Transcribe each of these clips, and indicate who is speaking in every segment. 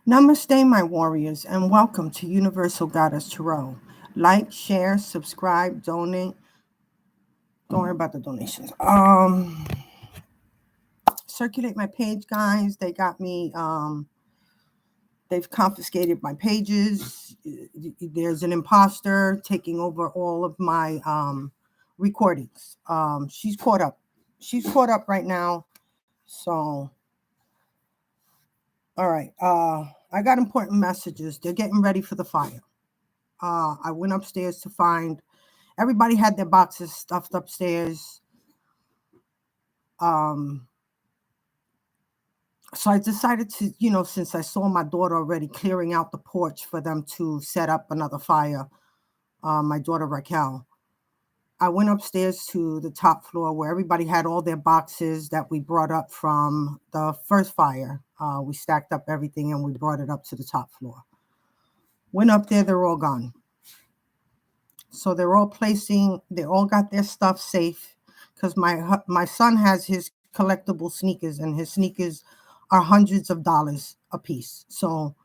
Speaker 1: Namaste, my warriors, and welcome to Universal Goddess Tarot. Like, share, subscribe, donate. Don't worry about the donations. Circulate my page, guys. They got me. They've confiscated my pages. There's an imposter taking over all of my recordings. She's caught up. She's caught up right now. So, all right. I got important messages. They're getting ready for the fire. I went upstairs to find everybody had their boxes stuffed upstairs. So I decided to, since I saw my daughter already clearing out the porch for them to set up another fire, my daughter Raquel, I went upstairs to the top floor where everybody had all their boxes that we brought up from the first fire. We stacked up everything and we brought it up to the top floor. Went up there, they're all gone. So they all got their stuff safe because my son has his collectible sneakers and his sneakers are hundreds of dollars a piece. So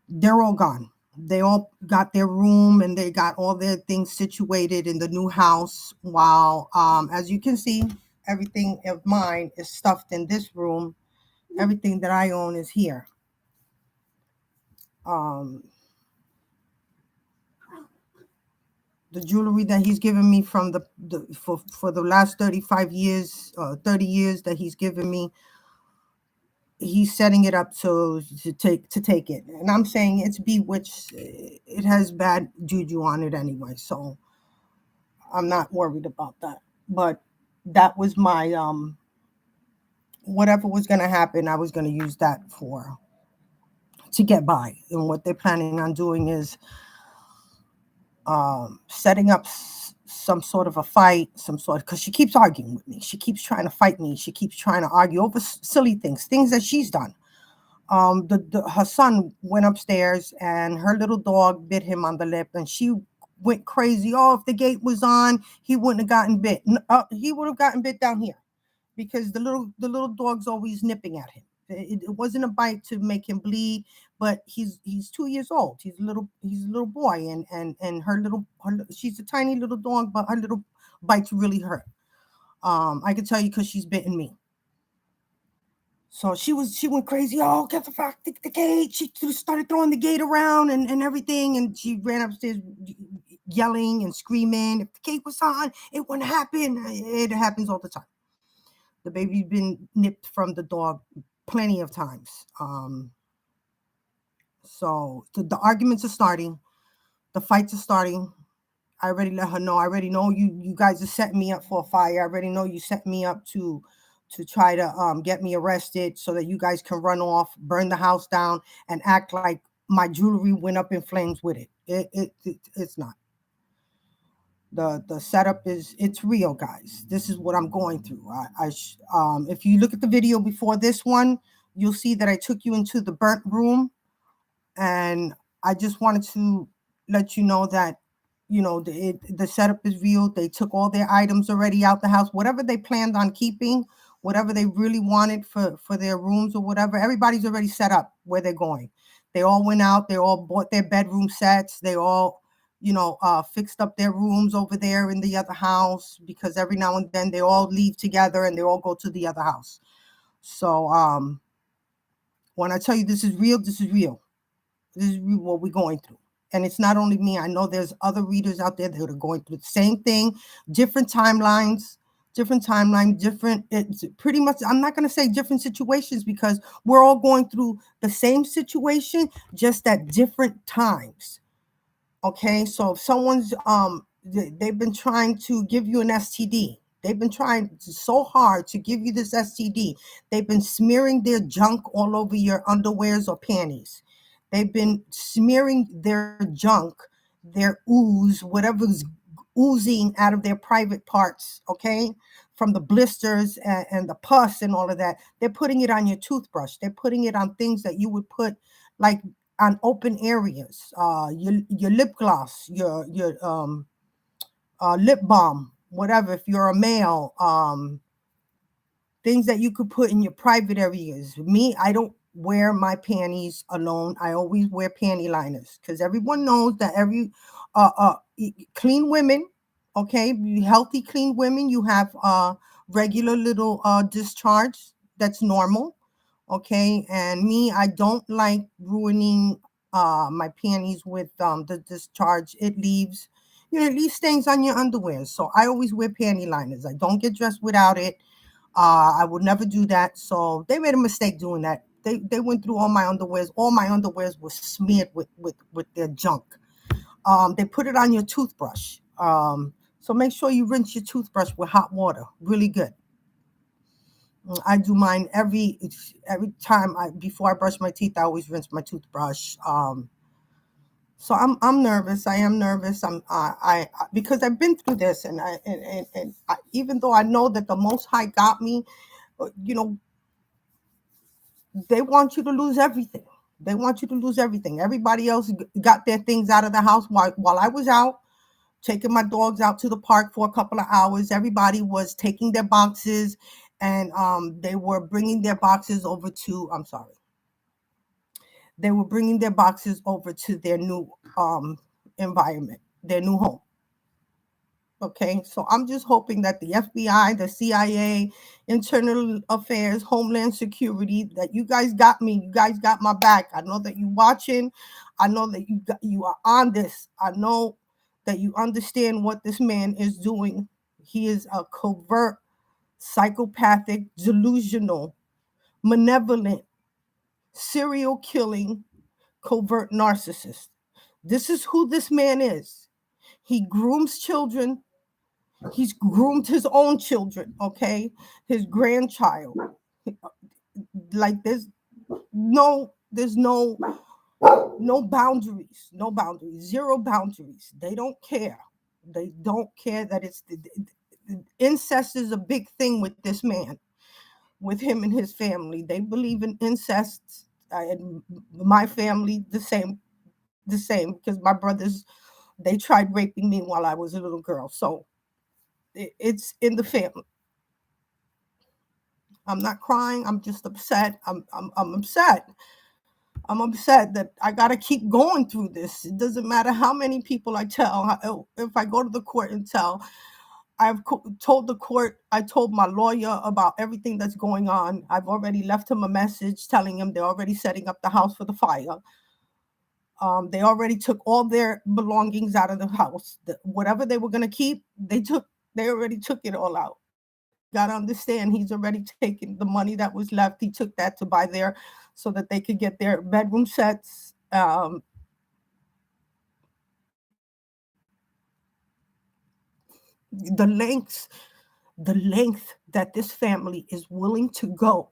Speaker 1: they're all gone. They all got their room and they got all their things situated in the new house. While, as you can see, everything of mine is stuffed in this room. Everything that I own is here. The jewelry that he's given me from for the last 35 years, 30 years that he's given me, he's setting it up to take it. And I'm saying it's bewitched. It has bad juju on it anyway, so I'm not worried about that. But that was my whatever was going to happen, I was going to use that to get by. And what they're planning on doing is setting up some sort of a fight, because she keeps arguing with me. She keeps trying to fight me. She keeps trying to argue over silly things that she's done. Her son went upstairs and her little dog bit him on the lip and she went crazy. Oh, if the gate was on, he wouldn't have gotten bit. He would have gotten bit down here because the little dog's always nipping at him. It wasn't a bite to make him bleed, but he's 2 years old. He's a little boy, and she's a tiny little dog, but her little bites really hurt. I can tell you because she's bitten me. So she went crazy. Oh, get the gate. She started throwing the gate around and everything, and she ran upstairs yelling and screaming. If the gate was on, it wouldn't happen. It happens all the time. The baby's been nipped from the dog plenty of times. So the arguments are starting. The fights are starting. I already let her know. I already know you guys are setting me up for a fire. I already know you set me up to try to get me arrested so that you guys can run off, burn the house down, and act like my jewelry went up in flames with it. It's not. The setup it's real, guys. This is what I'm going through. If you look at the video before this one, you'll see that I took you into the burnt room, and I just wanted to let you know that the setup is real. They took all their items already out the house. Whatever they planned on keeping, whatever they really wanted for their rooms or whatever, everybody's already set up where they're going. They all went out. They all bought their bedroom sets. They all fixed up their rooms over there in the other house, because every now and then they all leave together and they all go to the other house. So when I tell you this is real, this is real. This is what we're going through. And it's not only me. I know there's other readers out there that are going through the same thing, different timelines, it's pretty much, I'm not going to say different situations, because we're all going through the same situation, just at different times. Okay, so if someone's they've been trying to give you an STD. They've been trying so hard to give you this STD. They've been smearing their junk all over your underwears or panties. They've been smearing their junk, their ooze, whatever's oozing out of their private parts, okay, from the blisters and the pus and all of that. They're putting it on your toothbrush. They're putting it on things that you would put, like, on open areas, your lip gloss, your lip balm, whatever. If you're a male, things that you could put in your private areas. Me, I don't wear my panties alone. I always wear panty liners because everyone knows that every clean women, okay, healthy clean women, you have regular little discharge that's normal, okay. And me, I don't like ruining my panties with the discharge. It leaves, it leaves stains on your underwear. So I always wear panty liners. I don't get dressed without it. I would never do that. So they made a mistake doing that. They went through all my underwears. All my underwears were smeared with their junk. They put it on your toothbrush. So make sure you rinse your toothbrush with hot water, really good. I do mine every time before I brush my teeth. I always rinse my toothbrush. So I'm nervous. I am nervous. Because I've been through this, and even though I know that the Most High got me, you know, they want you to lose everything. They want you to lose everything. Everybody else got their things out of the house while I was out taking my dogs out to the park for a couple of hours. Everybody was taking their boxes, and they were bringing their boxes over to. I'm sorry. They were bringing their boxes over to their new environment, their new home. Okay, so I'm just hoping that the FBI, the CIA, Internal Affairs, Homeland Security, that you guys got me. You guys got my back. I know that you watching. I know that you are on this. I know that you understand what this man is doing. He is a covert, psychopathic, delusional, malevolent, serial killing, covert narcissist. This is who this man is. He grooms children. He's groomed his own children, okay? His grandchild. Like there's no boundaries, no boundaries, zero boundaries. They don't care. They don't care that incest is a big thing with this man, with him and his family. They believe in incest. And my family the same because my brothers, they tried raping me while I was a little girl. So it's in the family. I'm not crying. I'm just upset. I'm upset. I'm upset that I got to keep going through this. It doesn't matter how many people I tell. If I go to the court and tell, told the court, I told my lawyer about everything that's going on. I've already left him a message telling him they're already setting up the house for the fire. They already took all their belongings out of the house. Whatever they were going to keep, they already took it all out. Got to understand, he's already taken the money that was left. He took that to buy so that they could get their bedroom sets. The length that this family is willing to go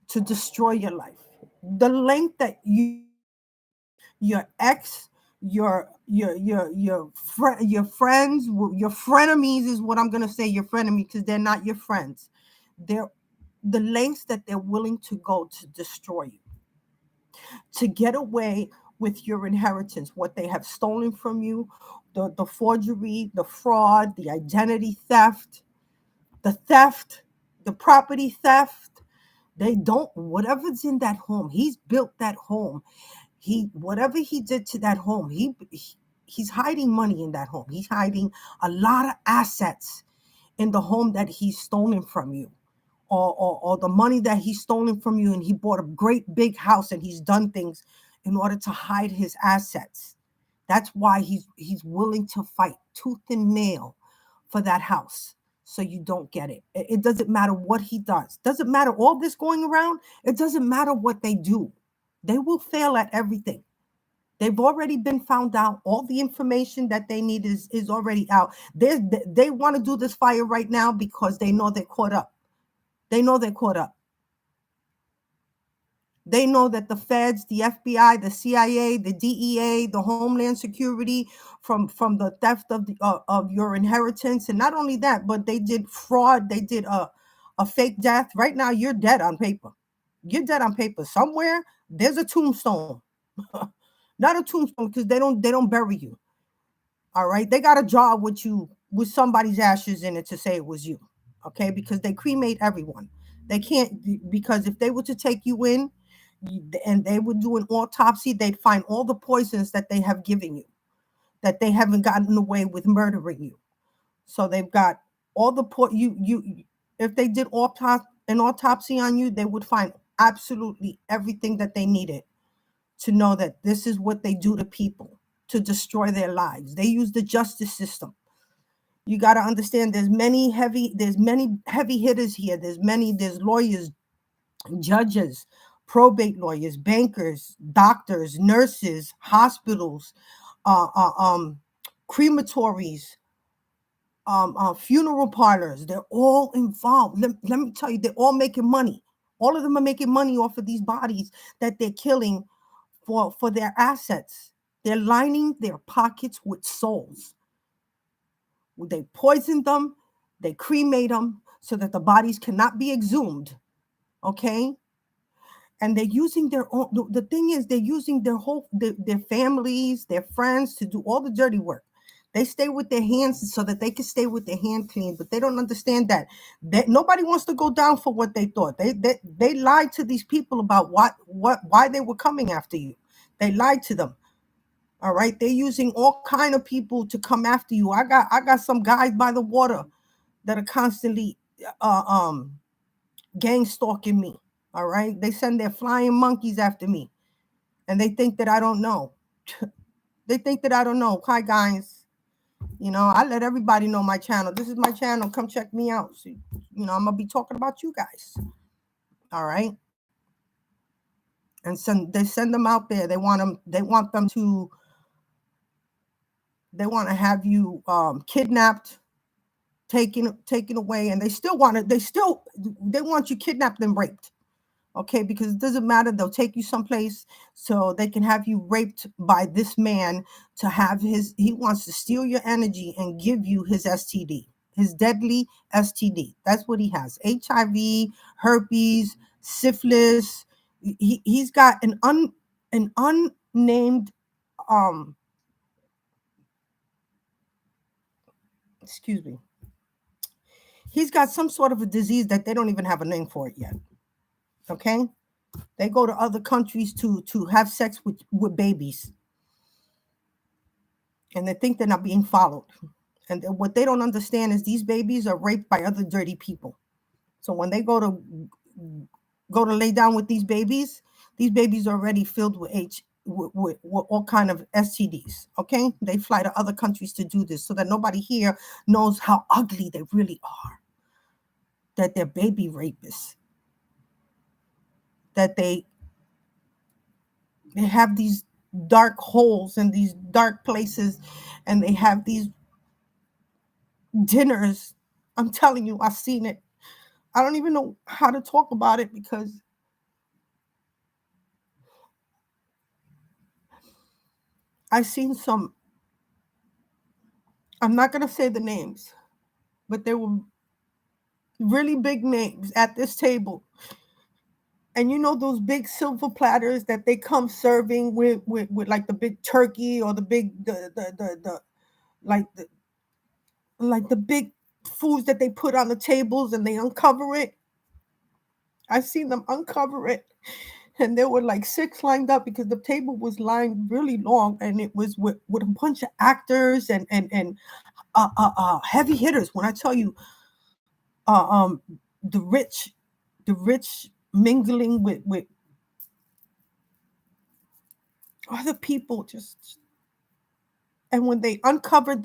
Speaker 1: to destroy your life. The length that your ex, your friends, your frenemies is what I'm gonna say. Your frenemies, because they're not your friends. They're the lengths that they're willing to go to destroy you, to get away with your inheritance, what they have stolen from you, the forgery, the fraud, the identity theft, the property theft. They don't, whatever's in that home, he's built that home. Whatever he did to that home, he's hiding money in that home. He's hiding a lot of assets in the home that he's stolen from you, or the money that he's stolen from you, and he bought a great big house and he's done things in order to hide his assets. That's why he's willing to fight tooth and nail for that house, so you don't get it. It doesn't matter what he does. Doesn't matter all this going around. It doesn't matter what they do. They will fail at everything. They've already been found out. All the information that they need is already out. They want to do this fire right now because they know they're caught up. They know they're caught up. They know that the feds, the FBI, the CIA, the DEA, the Homeland Security, from the theft of your inheritance, and not only that, but they did fraud. They did a fake death. Right now, you're dead on paper. You're dead on paper. Somewhere there's a tombstone, not a tombstone, because they don't bury you. All right, they got a jar with you with somebody's ashes in it to say it was you. Okay, because they cremate everyone. They can't, because if they were to take you in And they would do an autopsy. They'd find all the poisons that they have given you, that they haven't gotten away with murdering you. So they've got all the if they did an autopsy on you, they would find absolutely everything that they needed to know that this is what they do to people to destroy their lives. They use the justice system. You got to understand there's many heavy hitters here. There's lawyers, judges, probate lawyers, bankers, doctors, nurses, hospitals, crematories, funeral parlors. They're all involved. Let me tell you, they're all making money. All of them are making money off of these bodies that they're killing for their assets. They're lining their pockets with souls. They poison them, they cremate them so that the bodies cannot be exhumed. Okay? And they're using their own. The thing is, they're using their families, their friends to do all the dirty work. They stay with their hands so that they can stay with their hand clean, but they don't understand that nobody wants to go down for what they thought. They lied to these people about why they were coming after you. They lied to them. All right, they're using all kind of people to come after you. I got some guys by the water that are constantly gang stalking me. All right, they send their flying monkeys after me, and they think that I don't know. They think that I don't know. Hi guys. I let everybody know my channel. This is my channel. Come check me out. So, I'm gonna be talking about you guys. All right. And they send them out there. They want to have you kidnapped, taken away, and they want you kidnapped and raped. Okay, because it doesn't matter. They'll take you someplace so they can have you raped by this man to have he wants to steal your energy and give you his STD, his deadly STD. That's what he has. HIV, herpes, syphilis. He's got an unnamed, excuse me. He's got some sort of a disease that they don't even have a name for it yet. Okay? They go to other countries to have sex with babies. And they think they're not being followed. And what they don't understand is these babies are raped by other dirty people. So when they go to lay down with these babies are already filled with with all kind of STDs. Okay? They fly to other countries to do this so that nobody here knows how ugly they really are. That they're baby rapists. That they have these dark holes and these dark places, and they have these dinners. I'm telling you, I've seen it. I don't even know how to talk about it because I've seen some. I'm not going to say the names, but there were really big names at this table. And those big silver platters that they come serving with like the big turkey or the big the like the big foods that they put on the tables, and they uncover it. I've seen them uncover it, and there were like 6 lined up because the table was lined really long, and it was with a bunch of actors and heavy hitters. When I tell you, the rich mingling with other people, just. And when they uncovered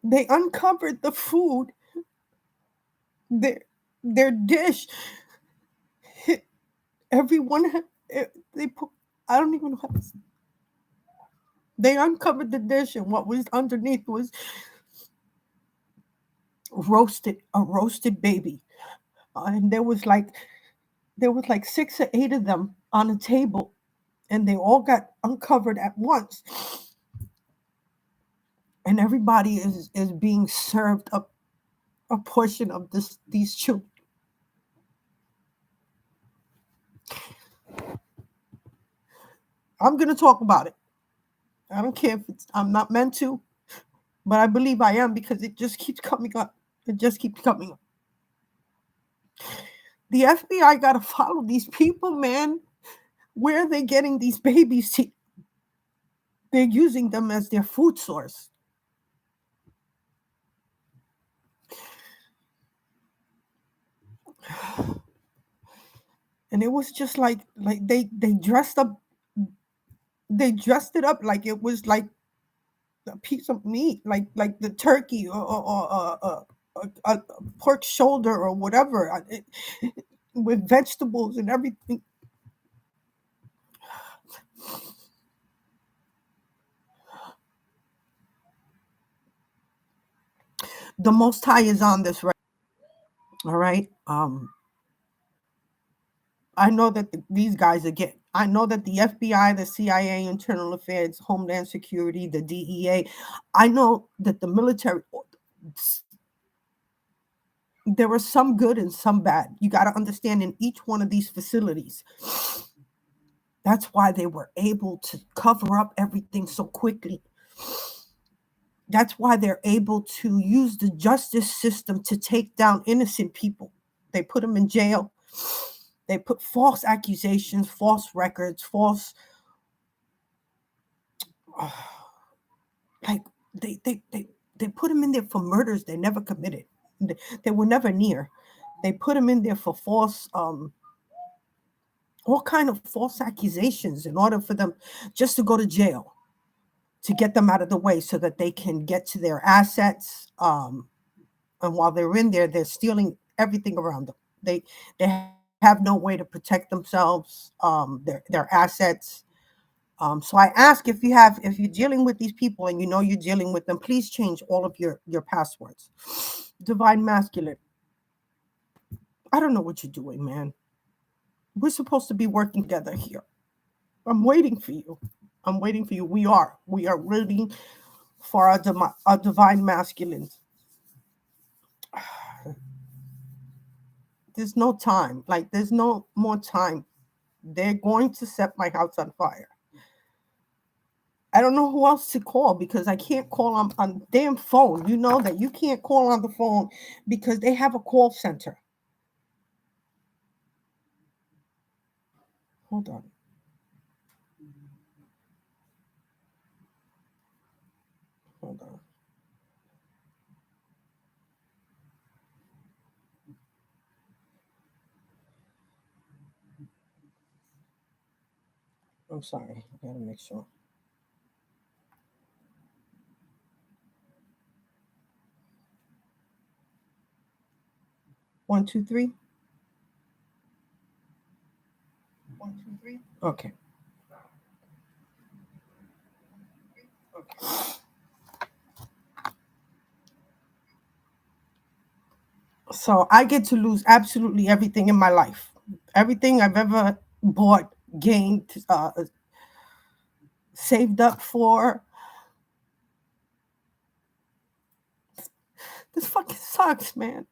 Speaker 1: they uncovered the food, their dish, everyone, they put, I don't even know how to say. They uncovered the dish, and what was underneath was a roasted baby. And there was like 6 or 8 of them on a table, and they all got uncovered at once. And everybody is being served a portion of these children. I'm going to talk about it. I don't care if I'm not meant to, but I believe I am because it just keeps coming up. It just keeps coming up. The FBI got to follow these people, man. Where are they getting these babies? They're using them as their food source. And it was just like they dressed up, they dressed it up like it was like a piece of meat, like the turkey or a pork shoulder or whatever, with vegetables and everything. The Most High is on this, right? All right. I know that these guys again. I know that the FBI, the CIA, Internal Affairs, Homeland Security, the DEA. I know that the military. There was some good and some bad. You got to understand in each one of these facilities. That's why they were able to cover up everything so quickly. That's why they're able to use the justice system to take down innocent people. They put them in jail. They put false accusations, false records, false, uh, like they put them in there for murders they never committed. They were never near. They put them in there for false, all kind of false accusations in order for them just to go to jail, to get them out of the way so that they can get to their assets. And while they're in there, they're stealing everything around them. They have no way to protect themselves, their assets. So I ask, if you're dealing with these people and you know you're dealing with them, please change all of your passwords. Divine masculine. I don't know what you're doing, man. We're supposed to be working together here. I'm waiting for you. I'm waiting for you. We are waiting for our divine masculines. There's no time. Like, there's no more time. They're going to set my house on fire. I don't know who else to call because I can't call on damn phone. You know that you can't call on the phone because they have a call center. Hold on. Hold on. I'm sorry. I gotta make sure. 123. 123. Okay. Okay. So I get to lose absolutely everything in my life. Everything I've ever bought, gained, saved up for. This fucking sucks, man.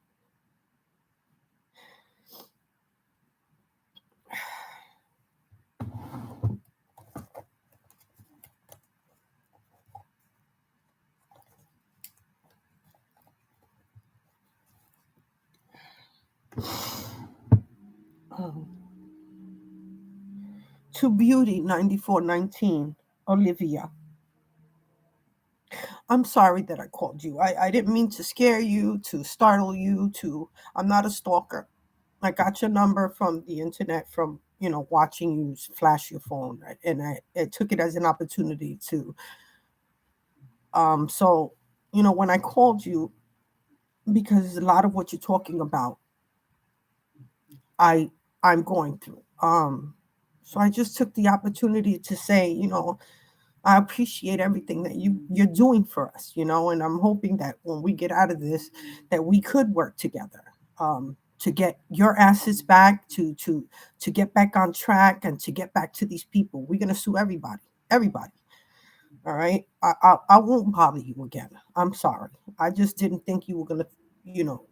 Speaker 1: Um, to Beauty 9419, Olivia. I'm sorry that I called you. I didn't mean to scare you, to startle you, I'm not a stalker. I got your number from the internet, from, watching you flash your phone, right? And I took it as an opportunity to, so, when I called you, because a lot of what you're talking about, I, I'm going through. So I just took the opportunity to say, I appreciate everything that you're doing for us, and I'm hoping that when we get out of this, that we could work together, to get your assets back, to get back on track, and to get back to these people. We're gonna sue everybody, everybody. All right, I won't bother you again. I'm sorry. I just didn't think you were gonna, you know,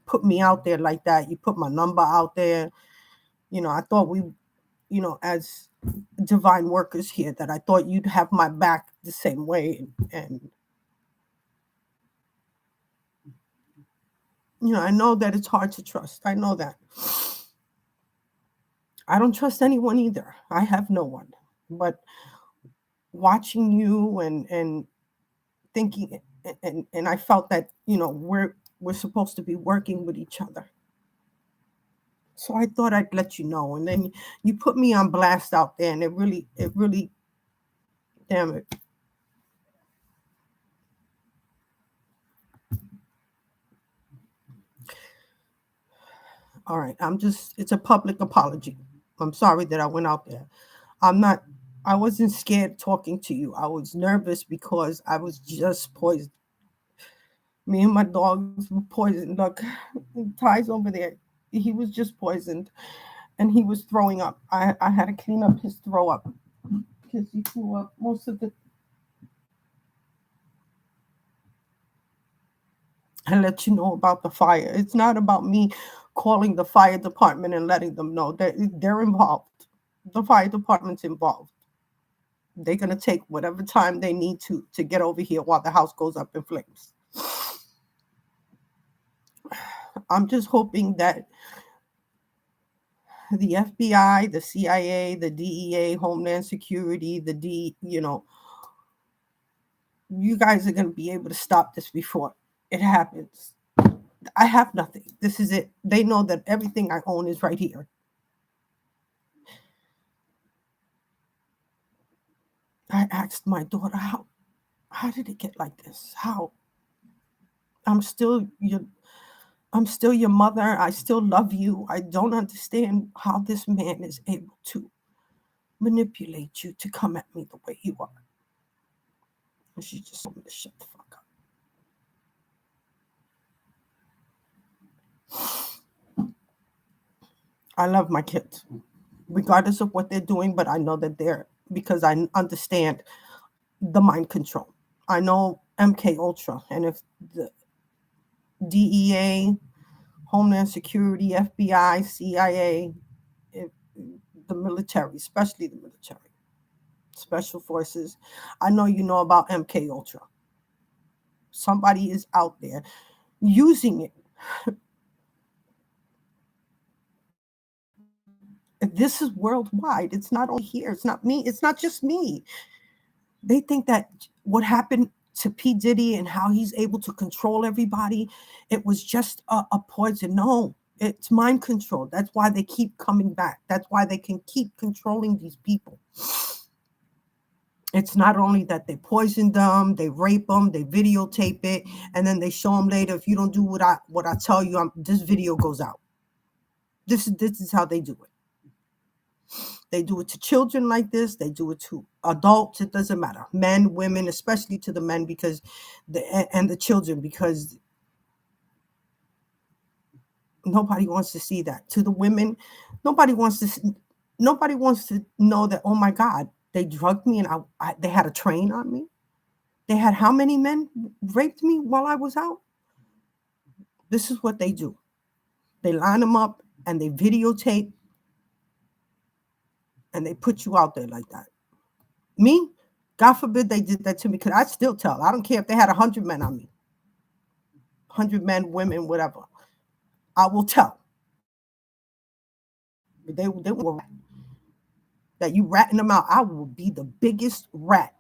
Speaker 1: put me out there like that. You put my number out there. I thought we, as divine workers here, that I thought you'd have my back the same way. And I know that it's hard to trust. I know that. I don't trust anyone either. I have no one. But watching you and thinking, and I felt that, we're supposed to be working with each other. So I thought I'd let you know. And then you put me on blast out there, and it really, damn it. All right. It's a public apology. I'm sorry that I went out there. I'm not, I wasn't scared talking to you. I was nervous because I was just poisoned. Me and my dogs were poisoned. Look, Ty's over there. He was just poisoned and he was throwing up. I had to clean up his throw up because he threw up most of the. And let you know about the fire. It's not about me calling the fire department and letting them know that they're involved. The fire department's involved. They're gonna take whatever time they need to get over here while the house goes up in flames. I'm just hoping that the FBI, the CIA, the DEA, Homeland Security, you guys are gonna be able to stop this before it happens. I have nothing. This is it. They know that everything I own is right here. I asked my daughter, how did it get like this? How? I'm still your I'm still your mother. I still love you. I don't understand how this man is able to manipulate you to come at me the way you are. And she just told me to shut the fuck up. I love my kids, regardless of what they're doing, but I know that because I understand the mind control. I know MK Ultra, and if the DEA, Homeland Security, FBI, CIA, if the military, especially the military, special forces. I know you know about MK Ultra. Somebody is out there using it. This is worldwide. It's not only here. It's not me. It's not just me. They think that what happened to P. Diddy and how he's able to control everybody, it was just a poison. No, it's mind control. That's why they keep coming back. That's why they can keep controlling these people. It's not only that they poison them, they rape them, they videotape it, and then they show them later. If you don't do what I tell you, this video goes out. This is how they do it. They do it to children like this. They do it to adults. It doesn't matter, men, women, especially to the men and the children, because nobody wants to see that. To the women, nobody wants to know that. Oh my God, they drugged me and they had a train on me. They had how many men raped me while I was out? This is what they do. They line them up and they videotape and they put you out there like that. Me, God forbid they did that to me, because I still tell. I don't care if they had 100 men on me. 100 men, women, whatever. I will tell. They were that you ratting them out. I will be the biggest rat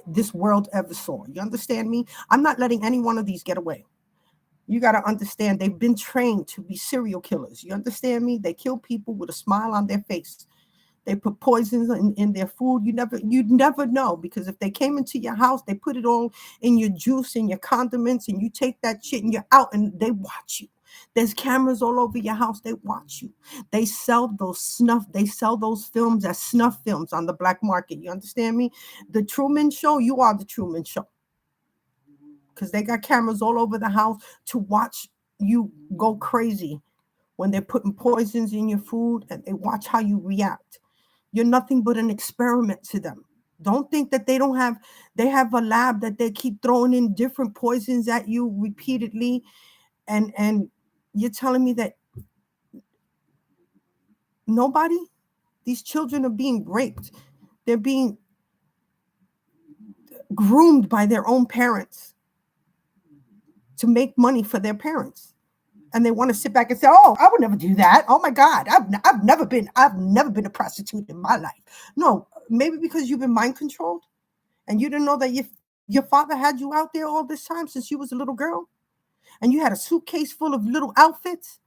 Speaker 1: this world ever saw. You understand me? I'm not letting any one of these get away. You got to understand, they've been trained to be serial killers. You understand me? They kill people with a smile on their face. They put poisons in their food. You'd never know, because if they came into your house, they put it all in your juice and your condiments, and you take that shit and you're out and they watch you. There's cameras all over your house. They watch you. They sell those films as snuff films on the black market. You understand me? The Truman Show, you are the Truman Show. Because they got cameras all over the house to watch you go crazy when they're putting poisons in your food, and they watch how you react. You're nothing but an experiment to them. Don't think that they have a lab that they keep throwing in different poisons at you repeatedly. And you're telling me that these children are being raped. They're being groomed by their own parents to make money for their parents. And they want to sit back and say, "Oh, I would never do that. Oh my God, I've never been a prostitute in my life." No, maybe because you've been mind controlled and you didn't know that your father had you out there all this time since you was a little girl, and you had a suitcase full of little outfits,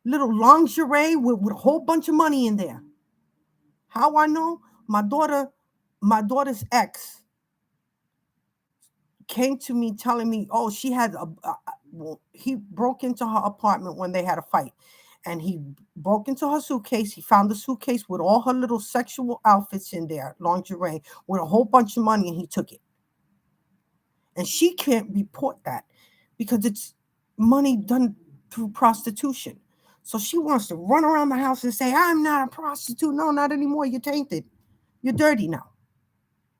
Speaker 1: little lingerie with a whole bunch of money in there. How I know? My daughter, my daughter's ex came to me telling me, oh, she had well, he broke into her apartment when they had a fight, and he broke into her suitcase. He found the suitcase with all her little sexual outfits in there, lingerie, with a whole bunch of money, and he took it. And she can't report that because it's money done through prostitution. So she wants to run around the house and say, I'm not a prostitute. No, not anymore. You're tainted. You're dirty now.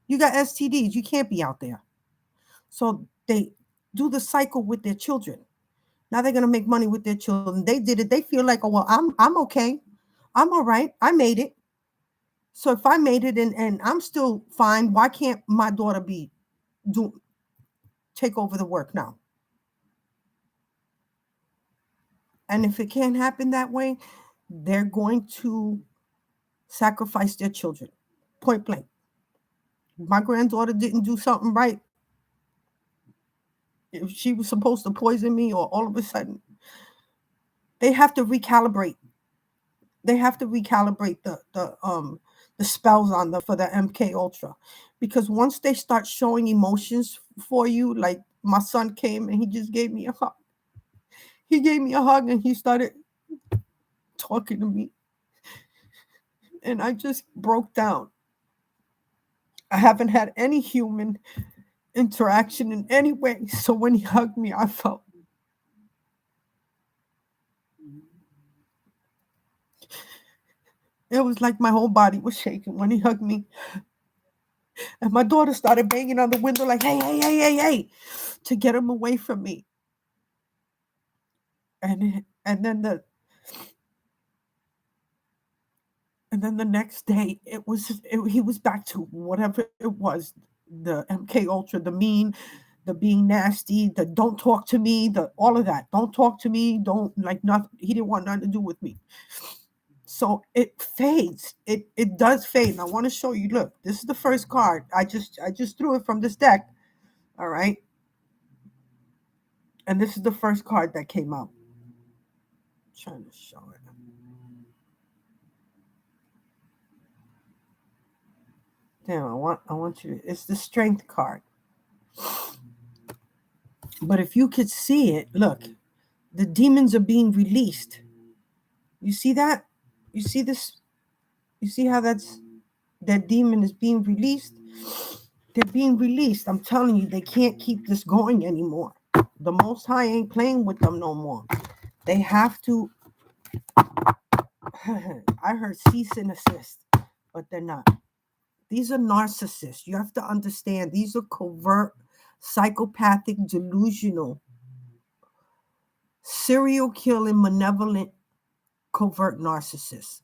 Speaker 1: You got STDs. You can't be out there. So they do the cycle with their children. Now they're gonna make money with their children. They did it. They feel like, oh well, I'm okay. I'm all right. I made it. So if I made it and I'm still fine, why can't my daughter be do take over the work now? And if it can't happen that way, they're going to sacrifice their children. Point blank. My granddaughter didn't do something right. If she was supposed to poison me, or all of a sudden, they have to recalibrate. They have to recalibrate the spells on the for the MK Ultra, because once they start showing emotions for you, like my son came and he just gave me a hug. He gave me a hug and he started talking to me, and I just broke down. I haven't had any human interaction in any way, so when he hugged me, I felt it was like my whole body was shaking when he hugged me. And my daughter started banging on the window like, hey, hey, hey, hey, hey, to get him away from me. And then the next day he was back to whatever it was, the MK Ultra, the mean, the being nasty, the don't talk to me, the all of that. Don't talk to me, don't like nothing. He didn't want nothing to do with me. So it fades. It does fade. And I want to show you. Look, this is the first card. I just threw it from this deck. All right. And this is the first card that came out. I'm trying to show it. Damn, I want you to, it's the strength card. But if you could see it, look, the demons are being released. You see that? You see this? You see how that demon is being released? They're being released. I'm telling you, they can't keep this going anymore. The Most High ain't playing with them no more. They have to. I heard cease and assist, but they're not. These are narcissists. You have to understand. These are covert, psychopathic, delusional, serial killing, malevolent, covert narcissists.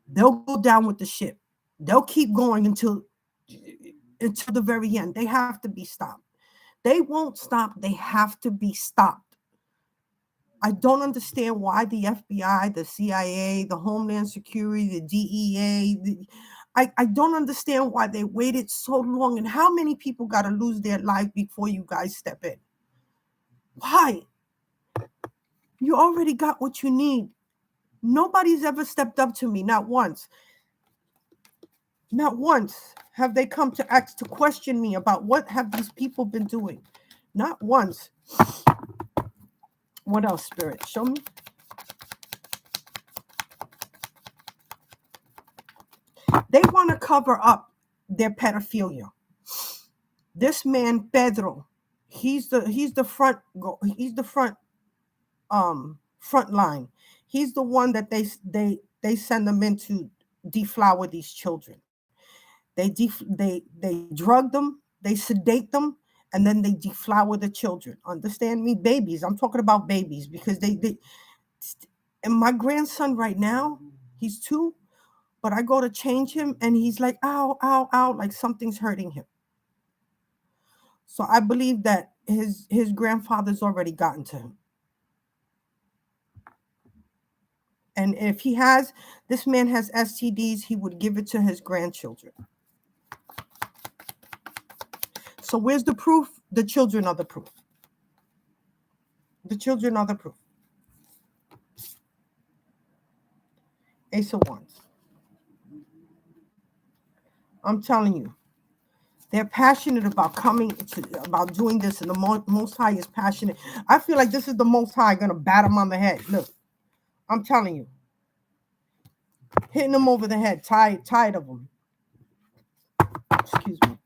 Speaker 1: They'll go down with the ship. They'll keep going until the very end. They have to be stopped. They won't stop. They have to be stopped. I don't understand why the FBI, the CIA, the Homeland Security, the DEA, I don't understand why they waited so long, and how many people got to lose their life before you guys step in. Why? You already got what you need. Nobody's ever stepped up to me, not once. Not once have they come to ask to question me about what have these people been doing. Not once. What else, Spirit? Show me. They want to cover up their pedophilia. This man Pedro, he's the front line. He's the one that they send them in to deflower these children. They drug them, they sedate them, and then they deflower the children. Understand me? Babies. I'm talking about babies, because they and my grandson right now, he's 2, but I go to change him and he's like, ow, ow, ow, like something's hurting him. So I believe that his grandfather's already gotten to him. And if this man has STDs, he would give it to his grandchildren. So where's the proof? The children are the proof. The children are the proof. Ace of Wands. I'm telling you, they're passionate about about doing this, and the Most High is passionate. I feel like this is the Most High gonna bat him on the head. Look, I'm telling you, hitting them over the head, tired of them. Excuse me.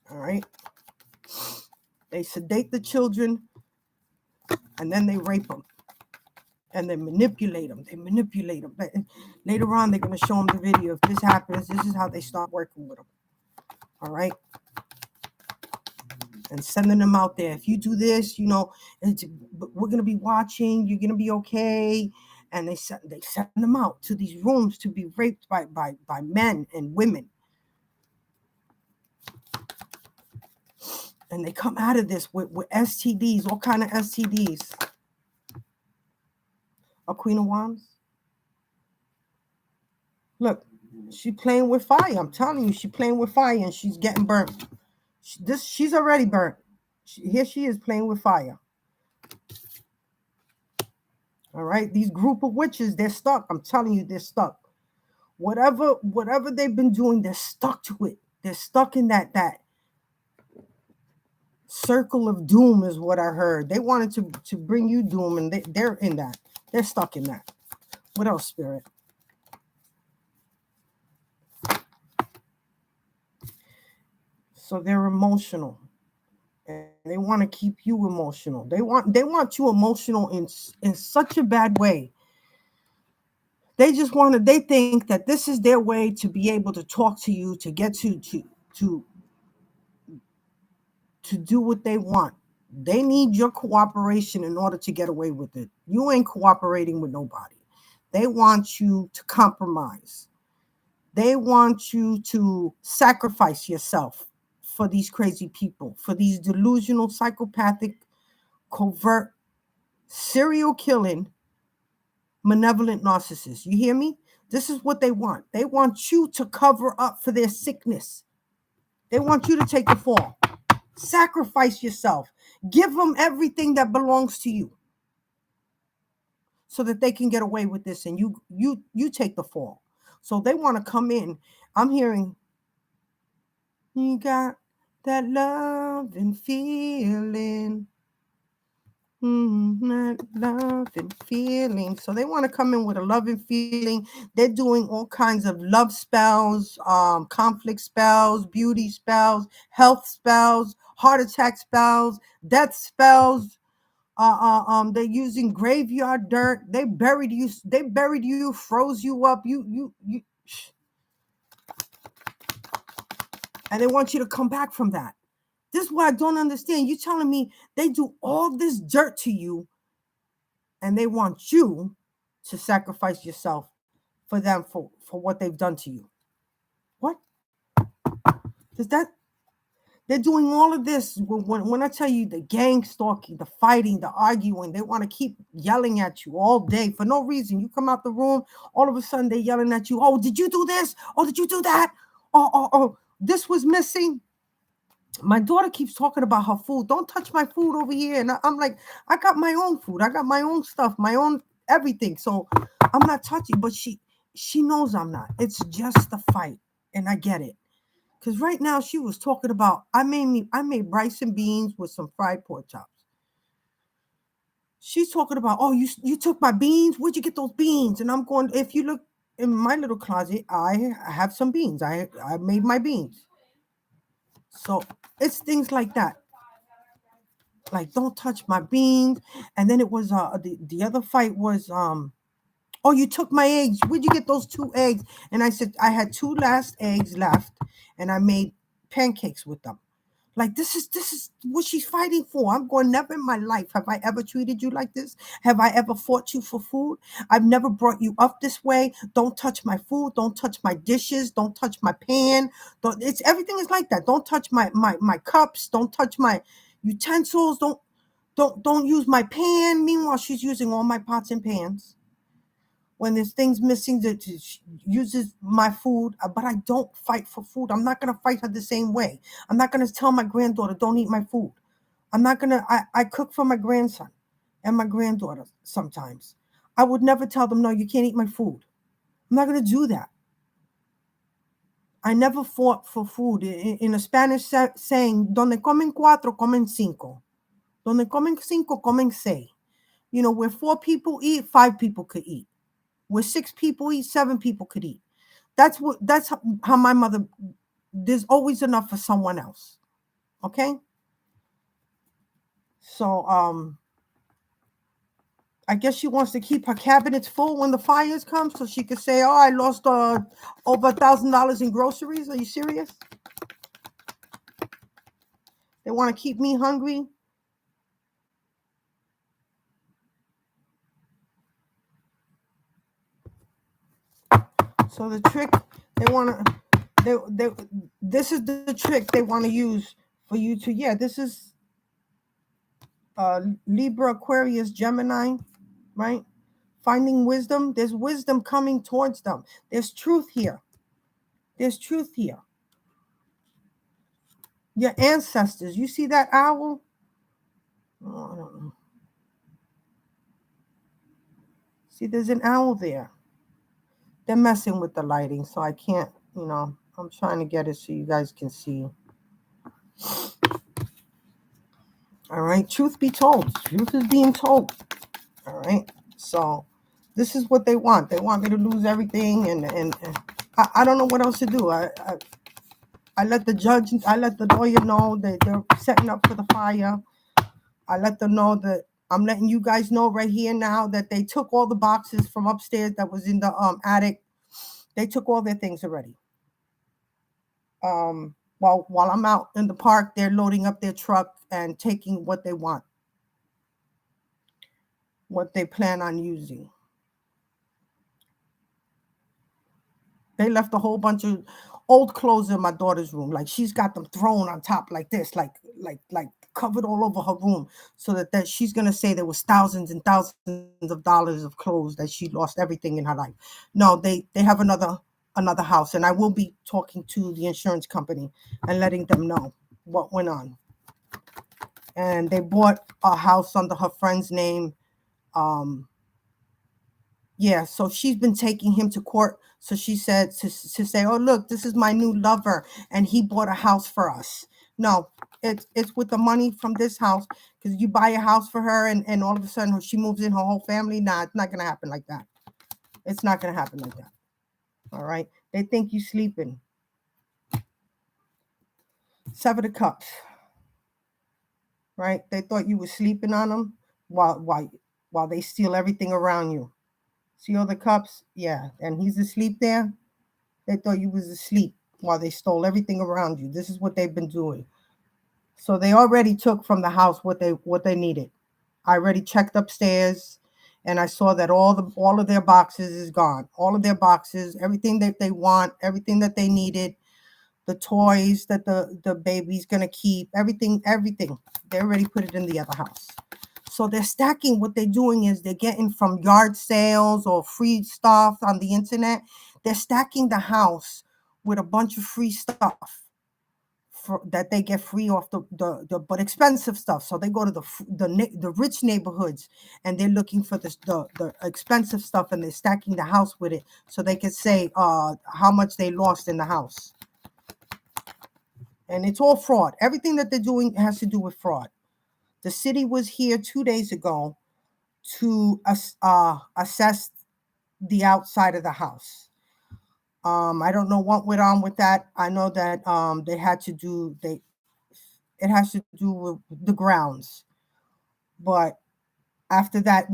Speaker 1: All right. They sedate the children, and then they rape them, and they manipulate them. But later on, they're gonna show them the video. If this happens, this is how they start working with them. All right. And sending them out there. If you do this, we're gonna be watching. You're gonna be okay. And they send them out to these rooms to be raped by men and women. And they come out of this with STDs, all kind of STDs. A Queen of Wands. Look, she's playing with fire. I'm telling you, she's playing with fire, and she's getting burnt. She's already burnt. Here she is playing with fire. All right, these group of witches, they're stuck. I'm telling you, they're stuck. Whatever they've been doing, they're stuck to it. They're stuck in that circle of doom, is what I heard. They wanted to bring you doom, and they're in that. They're stuck in that. What else, Spirit? So they're emotional, and they want to keep you emotional. They want you emotional in such a bad way. They think that this is their way to be able to talk to you, to get to do what they want. They need your cooperation in order to get away with it. You ain't cooperating with nobody. They want you to compromise. They want you to sacrifice yourself for these crazy people, for these delusional, psychopathic, covert, serial killing, malevolent narcissists. You hear me? This is what they want. They want you to cover up for their sickness. They want you to take the fall. Sacrifice yourself. Give them everything that belongs to you, so that they can get away with this, and you take the fall. So they want to come in. I'm hearing, you got that love and feeling. That love and feeling. So they want to come in with a love and feeling. They're doing all kinds of love spells, conflict spells, beauty spells, health spells, heart attack spells, death spells. They're using graveyard dirt. They buried you, froze you up. You and they want you to come back from that. This is what I don't understand. You telling me they do all this dirt to you, and they want you to sacrifice yourself for them, for what they've done to you. What? They're doing all of this. When I tell you, the gang stalking, the fighting, the arguing, they want to keep yelling at you all day for no reason. You come out the room, all of a sudden they're yelling at you. Oh, did you do this? Oh, did you do that? Oh, this was missing. My daughter keeps talking about her food. Don't touch my food over here. And I'm like, I got my own food. I got my own stuff, my own everything. So I'm not touching, but she knows I'm not. It's just the fight. And I get it. Because right now she was talking about, I made rice and beans with some fried pork chops. She's talking about, oh, you took my beans? Where'd you get those beans? And I'm going, if you look in my little closet, I have some beans. I made my beans. So it's things like that. Like, don't touch my beans. And then it was the other fight was oh, you took my eggs. Where'd you get those 2 eggs? And I said I had 2 last eggs left, and I made pancakes with them. Like, this is what she's fighting for. I'm going, never in my life have I ever treated you like this. Have I ever fought you for food? I've never brought you up this way. Don't touch my food. Don't touch my dishes. Don't touch my pan. Everything is like that. Don't touch my cups. Don't touch my utensils. Don't use my pan. Meanwhile, she's using all my pots and pans. when there's things missing that she uses my food, but I don't fight for food. I'm not going to fight her the same way. I'm not going to tell my granddaughter, don't eat my food. I'm not going to, I cook for my grandson and my granddaughter sometimes. I would never tell them, no, you can't eat my food. I'm not going to do that. I never fought for food. In a Spanish saying, donde comen cuatro, comen cinco. Donde comen cinco, comen seis. You know, where 4 people eat, 5 people could eat. Where 6 people eat, 7 people could eat. That's how my mother, there's always enough for someone else. Okay? So I guess she wants to keep her cabinets full when the fires come so she could say, oh, I lost over $1,000 in groceries. Are you serious? They want to keep me hungry. So the trick they want to, this is the trick they want to use for you to, yeah, this is Libra, Aquarius, Gemini, right? Finding wisdom. There's wisdom coming towards them. There's truth here. There's truth here. Your ancestors. You see that owl? Oh, I don't know. See, there's an owl there. They're messing with the lighting, so I can't, I'm trying to get it so you guys can see. All right. Truth be told. Truth is being told. All right. So this is what they want. They want me to lose everything, and I don't know what else to do. I let the lawyer know that they're setting up for the fire. I let them know that I'm letting you guys know right here now that they took all the boxes from upstairs that was in the attic. They took all their things already. While I'm out in the park, they're loading up their truck and taking what they want, what they plan on using. They left a whole bunch of old clothes in my daughter's room. Like she's got them thrown on top like this, like covered all over her room, so that she's gonna say there was thousands and thousands of dollars of clothes that she lost everything in her life. No, they have another house, and I will be talking to the insurance company and letting them know what went on. And they bought a house under her friend's name. Yeah, so she's been taking him to court. So she said to say, oh, look, this is my new lover, and he bought a house for us. No, it's with the money from this house, because you buy a house for her, and all of a sudden she moves in her whole family. Nah, it's not going to happen like that. It's not going to happen like that. All right? They think you sleeping. 7 of Cups. Right? They thought you were sleeping on them while they steal everything around you. See all the cups? Yeah. And he's asleep there. They thought you was asleep while they stole everything around you. This is what they've been doing. So they already took from the house what they needed. I already checked upstairs, and I saw that all of their boxes is gone. All of their boxes, everything that they want, everything that they needed, the toys that the baby's gonna keep, everything. They already put it in the other house. So they're stacking. What they're doing is they're getting from yard sales or free stuff on the internet. They're stacking the house with a bunch of free stuff that they get free off the but expensive stuff. So they go to the rich neighborhoods, and they're looking for the expensive stuff, and they're stacking the house with it so they can say how much they lost in the house. And it's all fraud. Everything that they're doing has to do with fraud. The city was here 2 days ago to assess the outside of the house. I don't know what went on with that. I know that it has to do with the grounds. But after that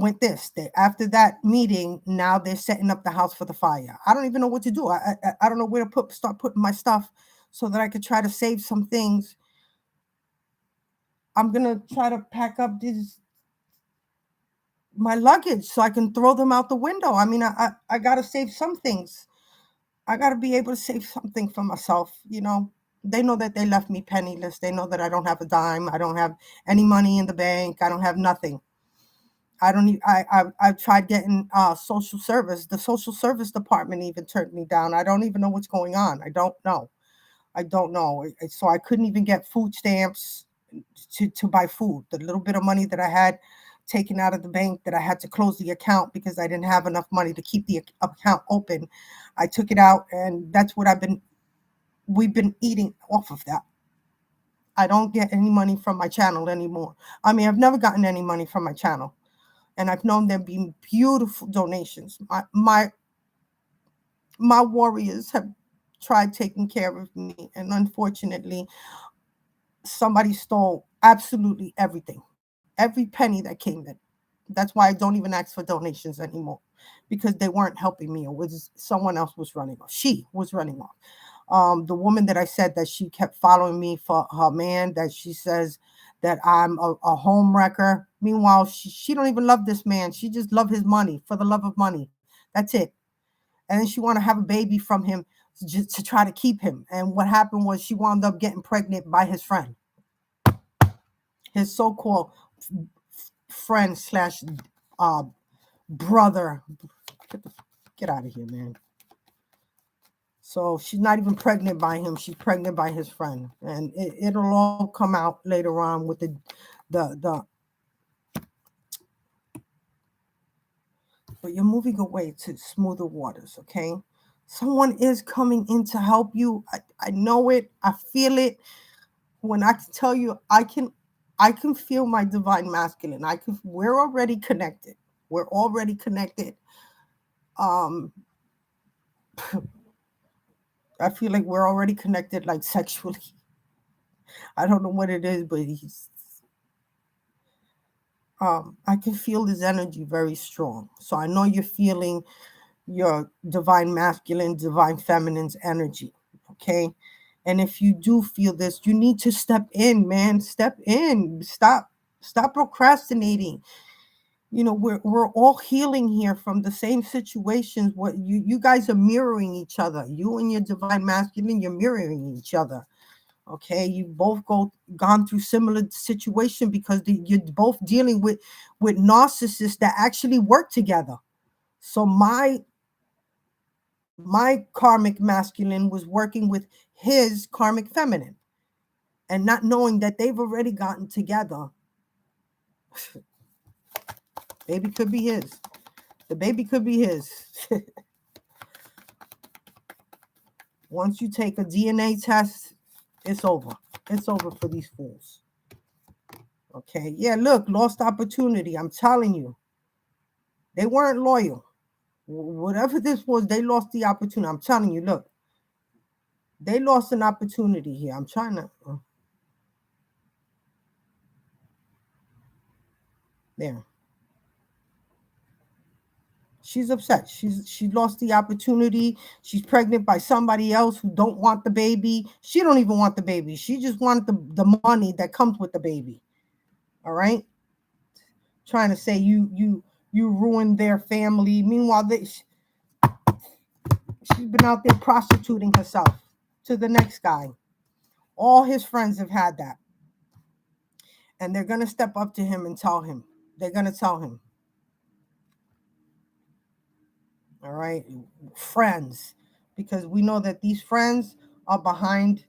Speaker 1: after that meeting, now they're setting up the house for the fire. I don't even know what to do. I don't know where to start putting my stuff so that I could try to save some things. I'm gonna try to pack up my luggage so I can throw them out the window. I mean, I gotta save some things. I gotta be able to save something for myself. They know that they left me penniless. They know that I don't have a dime. I don't have any money in the bank. I don't have nothing. I don't need. I've tried getting social service. The social service department even turned me down. I don't even know what's going on. I don't know. I don't know. So I couldn't even get food stamps to buy food. The little bit of money that I had taken out of the bank that I had to close the account because I didn't have enough money to keep the account open. I took it out, and that's what we've been eating off of that. I don't get any money from my channel anymore. I mean, I've never gotten any money from my channel, and I've known there being beautiful donations. My warriors have tried taking care of me, and unfortunately, somebody stole absolutely everything, every penny that came in. That's why I don't even ask for donations anymore, because they weren't helping me. It was someone else was running off. She was running off. The woman that I said that she kept following me for her man, that she says that I'm a home wrecker. Meanwhile, she don't even love this man. She just love his money, for the love of money. That's it. And then she want to have a baby from him just to try to keep him. And what happened was she wound up getting pregnant by his friend, his so-called friend slash uh, brother. Get out of here, man. So she's not even pregnant by him. She's pregnant by his friend, and it'll all come out later on with the. But you're moving away to smoother waters, okay? Someone is coming in to help you. I know it. I feel it. When I can tell you, I can feel my divine masculine. We're already connected. We're already connected. Um, I feel like we're already connected, like sexually. I don't know what it is, but I can feel his energy very strong. So I know you're feeling your divine masculine, divine feminine's energy. Okay. And if you do feel this, you need to step in, man. Step in. Stop procrastinating. We're all healing here from the same situations. What you guys are mirroring each other. You and your divine masculine, you're mirroring each other. Okay, you both gone through similar situation because you're both dealing with narcissists that actually work together. So my karmic masculine was working with his karmic feminine, and not knowing that they've already gotten together. Baby could be his. The baby could be his. Once you take a DNA test, it's over. It's over for these fools. Okay. Yeah, look, lost opportunity. I'm telling you. They weren't loyal. Whatever this was, they lost the opportunity. I'm telling you, look. They lost an opportunity here. I'm trying to there. She's upset. She lost the opportunity. She's pregnant by somebody else who don't want the baby. She don't even want the baby. She just wanted the money that comes with the baby. All right? Trying to say you ruined their family. Meanwhile, she's been out there prostituting herself to the next guy. All his friends have had that. And they're going to step up to him and tell him. They're going to tell him. All right? Friends. Because we know that these friends are behind,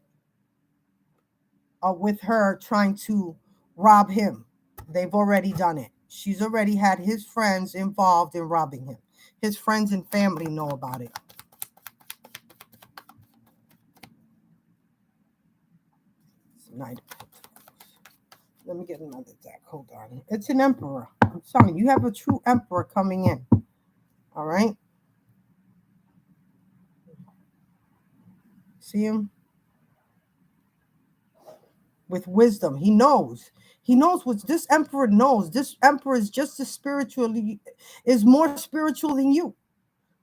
Speaker 1: with her trying to rob him. They've already done it. She's already had his friends involved in robbing him. His friends and family know about it. Knight of Pentacles. Let me get another deck. Hold on. It's an emperor. I'm telling you, you have a true emperor coming in. All right. See him? With wisdom. He knows. He knows what this emperor knows. This emperor is just as spiritually, is more spiritual than you.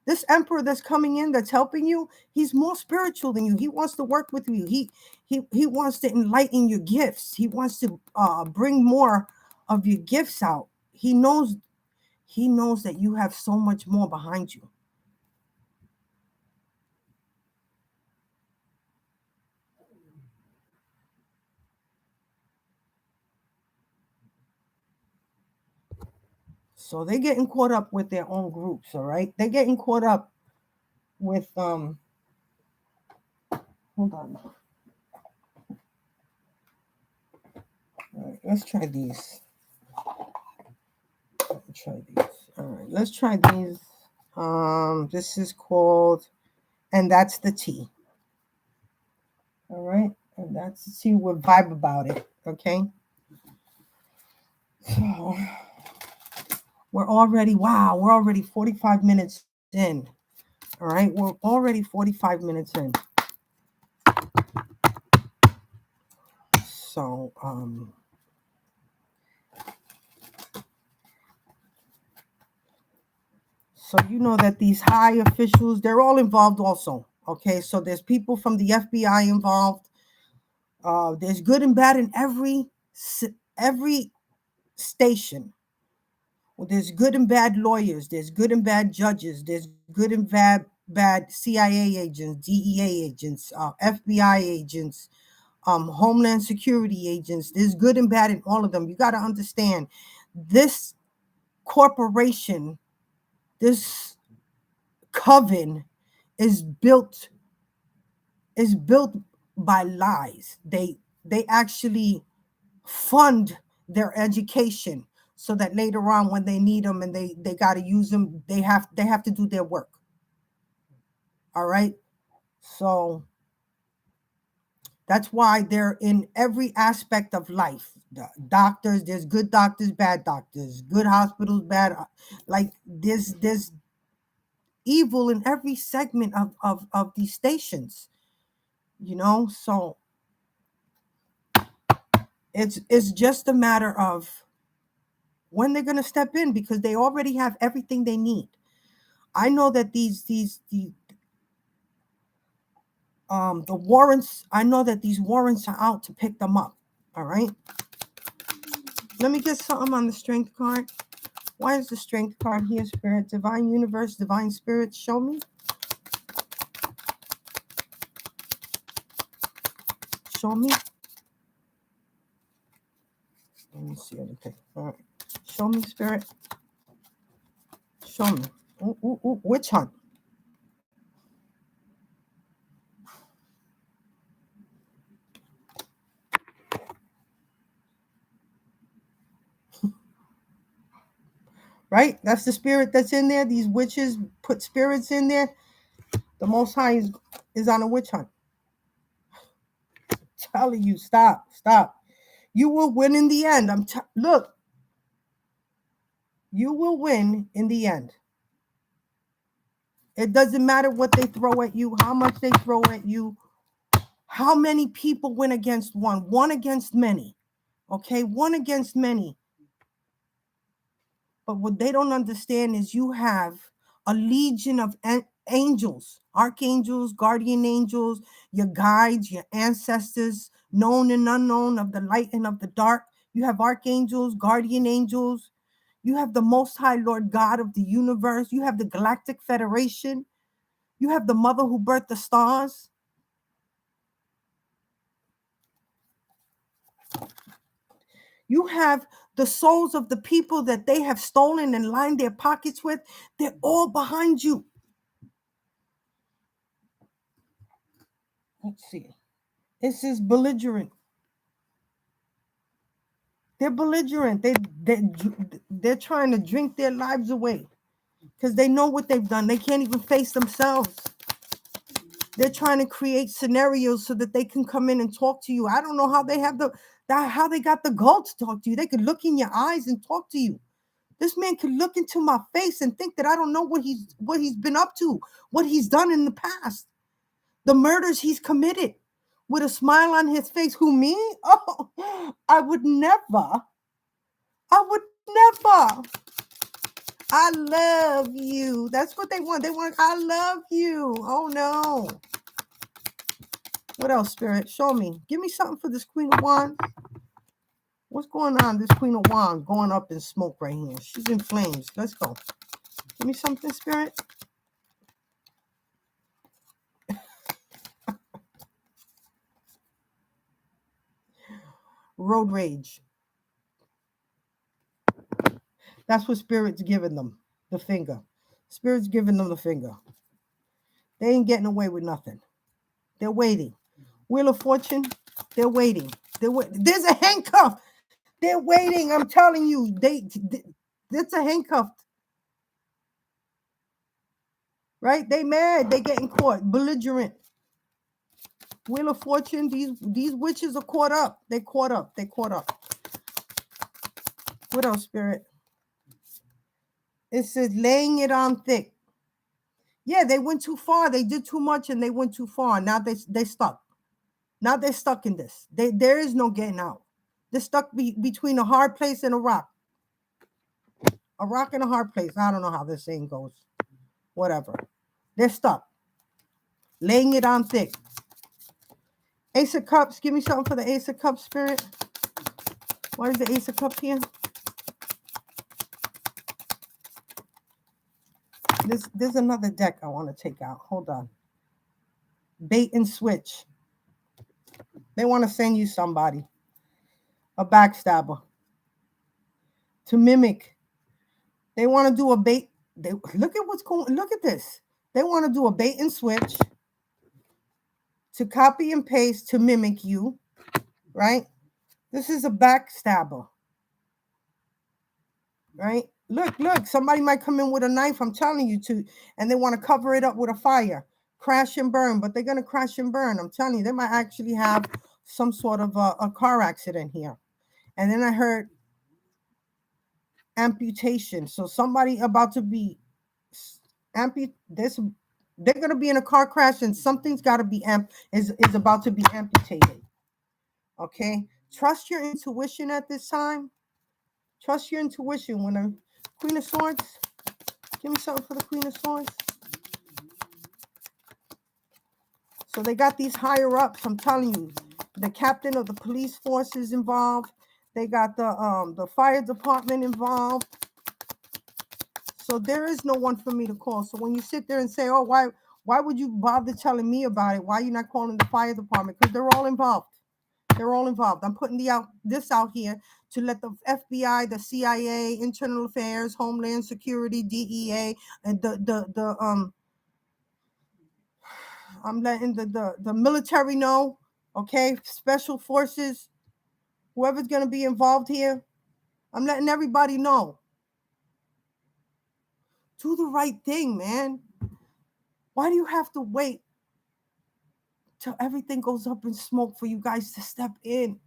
Speaker 1: This emperor that's coming in, that's helping you, he's more spiritual than you. He wants to work with you. He wants to enlighten your gifts. He wants to bring more of your gifts out. He knows that you have so much more behind you. So they're getting caught up with their own groups, all right? They're getting caught up with hold on. All right, let's try these. Try these. All right, let's try these. This is called, and that's the tea. All right, and that's the tea. We'll vibe about it. Okay. So we're already 45 minutes in. All right, we're already 45 minutes in. So so you know that these high officials, they're all involved also. Okay, so there's people from the FBI involved. There's good and bad in every station. Well, there's good and bad lawyers. There's good and bad judges. There's good and bad CIA agents, DEA agents, FBI agents, Homeland Security agents. There's good and bad in all of them. You got to understand, this corporation, this coven, is built by lies. They actually fund their education so that later on, when they need them and they got to use them, they have to do their work. All right, so that's why they're in every aspect of life. The doctors, there's good doctors, bad doctors, good hospitals, bad. Like there's evil in every segment of these stations. You know, so it's just a matter of when they're going to step in, because they already have everything they need. I know that the warrants, I know that these warrants are out to pick them up. All right. Let me get something on the strength card. Why is the strength card here, Spirit? Divine Universe, Divine Spirit, show me. Show me. Let me see anything. All right. Show me, Spirit. Show me. Ooh, witch hunt. Right? That's the spirit that's in there. These witches put spirits in there. The Most High is on a witch hunt. Telling you, stop. You will win in the end. Look, you will win in the end. It doesn't matter what they throw at you, how much they throw at you, how many people win against one against many. Okay, one against many. But what they don't understand is you have a legion of angels, archangels, guardian angels, your guides, your ancestors, known and unknown, of the light and of the dark. You have archangels, guardian angels. You have the Most High Lord God of the universe. You have the Galactic Federation. You have the mother who birthed the stars. You have the souls of the people that they have stolen and lined their pockets with. They're all behind you. Let's see. This is belligerent. They're belligerent. They're trying to drink their lives away because they know what they've done. They can't even face themselves. They're trying to create scenarios so that they can come in and talk to you. I don't know how they have how they got the gall to talk to you. They could look in your eyes and talk to you. This man could look into my face and think that I don't know what he's been up to, what he's done in the past, the murders he's committed, with a smile on his face. Who, me? Oh, I would never. I love you. That's what they want. They want, I love you. Oh no. What else, Spirit? Show me. Give me something for this Queen of Wands. What's going on? This Queen of Wands going up in smoke right here. She's in flames. Let's go. Give me something, Spirit. Road rage. That's what Spirit's giving them, the finger. Spirit's giving them the finger. They ain't getting away with nothing. They're waiting. Wheel of Fortune, they're waiting. There's a handcuff. They're waiting. I'm telling you, it's a handcuff. Right? They mad. They getting caught. Belligerent. Wheel of Fortune, these witches are caught up. They caught up. They caught up. What else, Spirit? It says laying it on thick. Yeah, they went too far. They did too much and they went too far. Now they stuck. Now they're stuck in this. There is no getting out. They're stuck between a hard place and a rock. A rock and a hard place. I don't know how this saying goes. Whatever. They're stuck. Laying it on thick. Ace of Cups. Give me something for the Ace of Cups, Spirit. What is the Ace of Cups here? There's another deck I want to take out. Hold on. Bait and switch. They want to send you somebody. A backstabber. To mimic. They want to do a bait. Look at what's going. Look at this. They want to do a bait and switch. To copy and paste to mimic you. Right? This is a backstabber. Right? Look. Somebody might come in with a knife. I'm telling you to. And they want to cover it up with a fire. Crash and burn. But they're going to crash and burn. I'm telling you. They might actually have some sort of a car accident here. And then I heard amputation. So somebody about to be they're going to be in a car crash and something's got to be is about to be amputated. Okay? Trust your intuition at this time. Trust your intuition. When a Queen of Swords, give me something for the Queen of Swords. So they got these higher ups. I'm telling you, the captain of the police force is involved. They got the fire department involved. So there is no one for me to call. So when you sit there and say, "Oh, why would you bother telling me about it? Why are you not calling the fire department?" Because they're all involved. They're all involved. I'm putting this out here to let the FBI, the CIA, Internal Affairs, Homeland Security, DEA, and I'm letting the military know. Okay, special forces, whoever's going to be involved here, I'm letting everybody know. Do the right thing, man. Why do you have to wait till everything goes up in smoke for you guys to step in?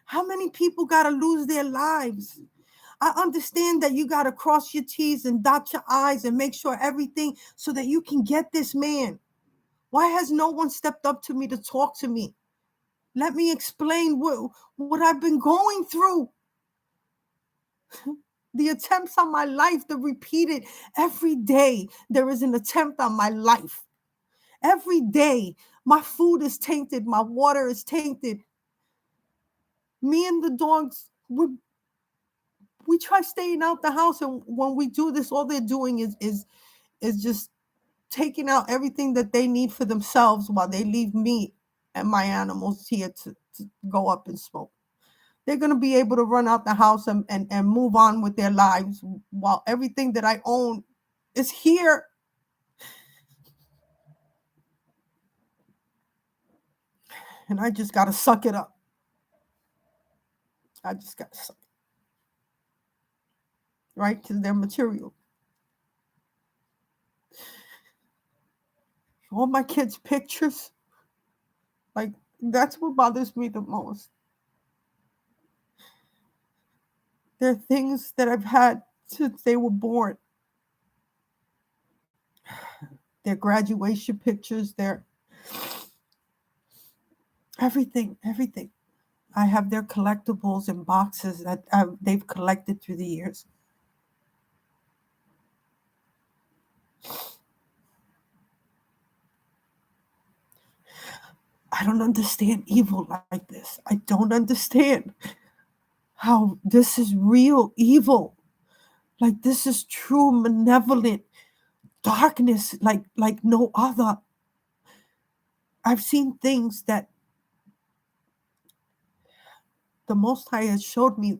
Speaker 1: How many people got to lose their lives? I understand that you got to cross your T's and dot your I's and make sure everything so that you can get this man. Why has no one stepped up to me to talk to me? Let me explain what I've been going through. The attempts on my life, the repeated, every day there is an attempt on my life. Every day, my food is tainted, my water is tainted. Me and the dogs, we try staying out the house, and when we do this, all they're doing is just taking out everything that they need for themselves while they leave me and my animals here to go up in smoke. They're going to be able to run out the house and move on with their lives while everything that I own is here. And I just got to suck it up. I just got to suck it. Right? Because they're material. All my kids' pictures, like, that's what bothers me the most. They're things that I've had since they were born. Their graduation pictures, their everything. I have their collectibles and boxes that they've collected through the years. I don't understand evil like this. I don't understand how this is real evil. Like, this is true malevolent darkness like no other. I've seen things that the Most High has showed me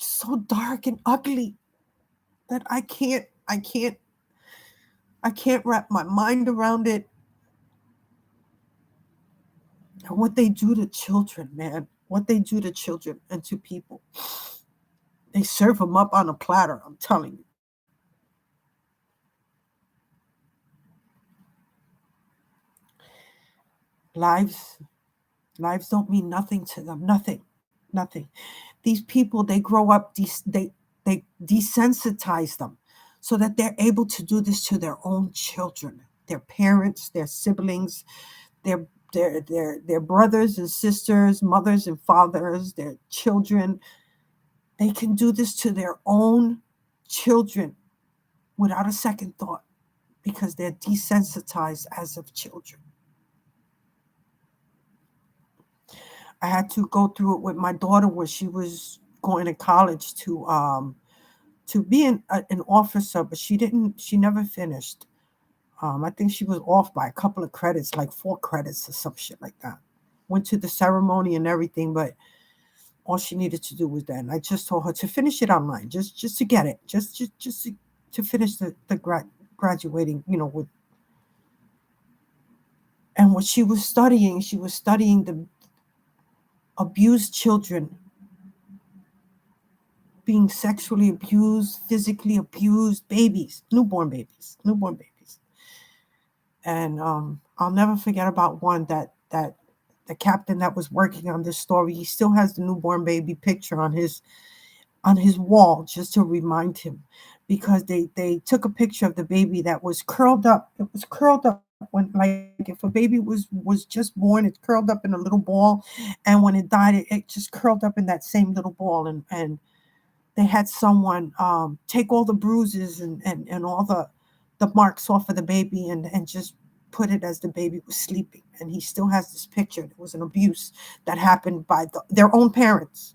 Speaker 1: so dark and ugly that I can't wrap my mind around it. And what they do to children, man, what they do to children and to people. They serve them up on a platter, I'm telling you. Lives, lives don't mean nothing to them, nothing, nothing. These people, they grow up, they desensitize them so that they're able to do this to their own children, their parents, their siblings, their their brothers and sisters, mothers and fathers, their children. They can do this to their own children without a second thought because they're desensitized as of children. I had to go through it with my daughter when she was going to college to be an officer, but she never finished. I think she was off by a couple of credits, like 4 credits or some shit like that. Went to the ceremony and everything, but all she needed to do was that. And I just told her to finish it online, just to get it, just to finish the graduating, with. And what she was studying the abused children being sexually abused, physically abused, babies, newborn babies. And I'll never forget about one that the captain that was working on this story. He still has the newborn baby picture on his wall just to remind him, because they took a picture of the baby that was curled up. It was curled up when, like, if a baby was just born, it's curled up in a little ball, and when it died, it just curled up in that same little ball. And they had someone take all the bruises and all the marks off of the baby and just put it as the baby was sleeping. And he still has this picture. It was an abuse that happened by their own parents.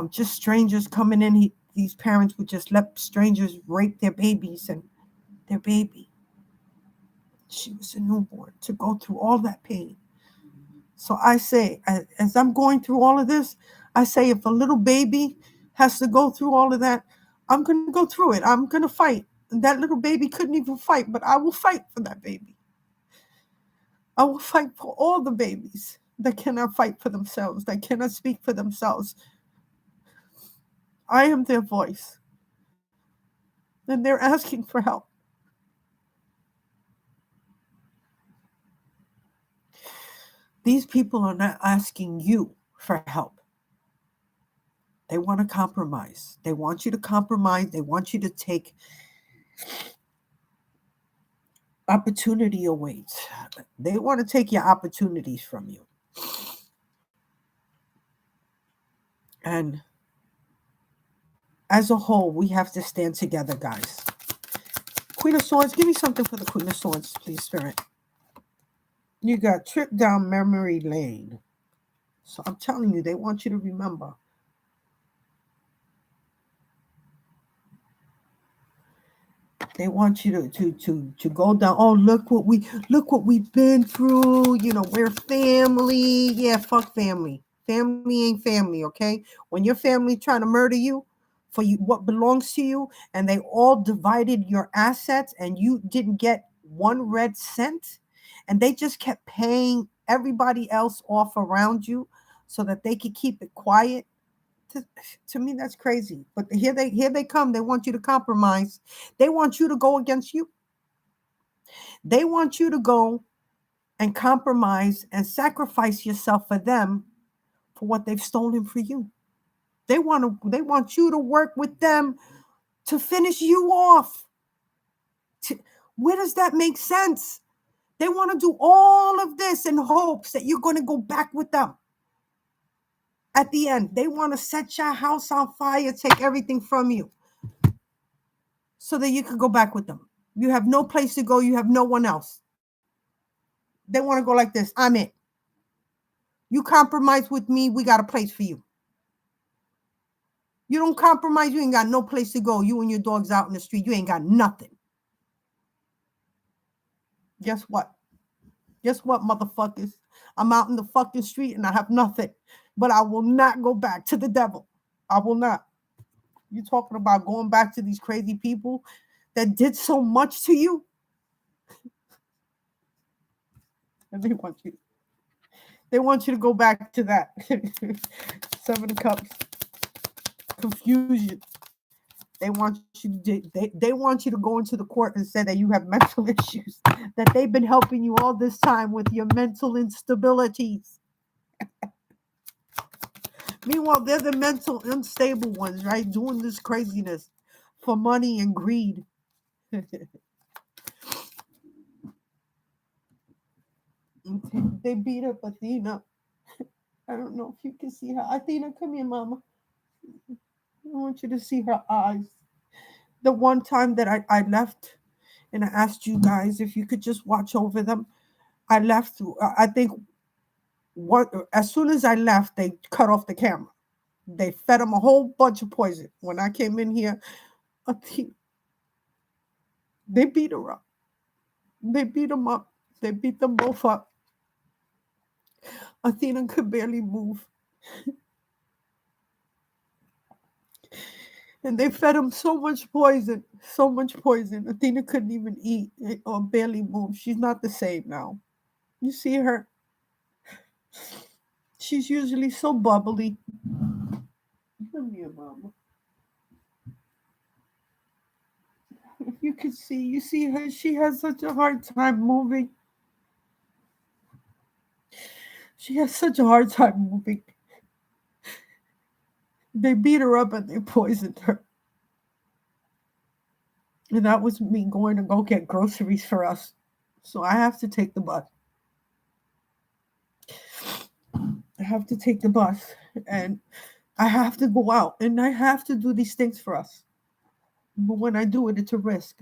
Speaker 1: Just strangers coming in. These parents would just let strangers rape their babies, and their baby, she was a newborn, to go through all that pain. So I say, as I'm going through all of this, I say, if a little baby has to go through all of that, I'm going to go through it. I'm going to fight. And that little baby couldn't even fight, but I will fight for that baby. I will fight for all the babies that cannot fight for themselves, that cannot speak for themselves. I am their voice, and they're asking for help. These people are not asking you for help. They want to compromise. They want you to compromise. They want you to take opportunity away. They want to take your opportunities from you. And as a whole, we have to stand together, guys. Queen of Swords, give me something for the Queen of Swords, please, Spirit. You got trip down memory lane. So I'm telling you, they want you to remember. They want you to go down. Oh, look what we've been through. We're family. Yeah, fuck family. Family ain't family, okay? When your family trying to murder you for what belongs to you, and they all divided your assets, and you didn't get one red cent, and they just kept paying everybody else off around you so that they could keep it quiet. To me, that's crazy. But here they come. They want you to compromise. They want you to go against you. They want you to go and compromise and sacrifice yourself for them, for what they've stolen for you. They want you to work with them to finish you off. Where does that make sense? They want to do all of this in hopes that you're going to go back with them. At the end, they want to set your house on fire, take everything from you, so that you can go back with them. You have no place to go. You have no one else. They want to go like this. I'm it. You compromise with me, we got a place for you. You don't compromise, you ain't got no place to go. You and your dogs out in the street, you ain't got nothing. Guess what? Guess what, motherfuckers? I'm out in the fucking street and I have nothing. but I will not go back to the devil. I will not. You're talking about going back to these crazy people that did so much to you, and they want you to go back to that. Seven of Cups, confusion. They want you to go into the court and say that you have mental issues, that they've been helping you all this time with your mental instabilities. Meanwhile, they're the mental unstable ones, right? Doing this craziness for money and greed. They beat up Athena. I don't know if you can see her. Athena, come here, mama. I want you to see her eyes. The one time that I left and I asked you guys if you could just watch over them, I left. I think what as soon as I left, they cut off the camera. They fed them a whole bunch of poison. When I came in here, Athena, they beat her up. They beat them up. They beat them both up. Athena could barely move. And they fed him so much poison, so much poison. Athena couldn't even eat or barely move. She's not the same now. You see her? She's usually so bubbly. Come here, mama. If you can see, you see her, she has such a hard time moving. She has such a hard time moving. They beat her up and they poisoned her. And that was me going to go get groceries for us. So I have to take the bus. I have to take the bus and I have to go out and I have to do these things for us. But when I do it, it's a risk.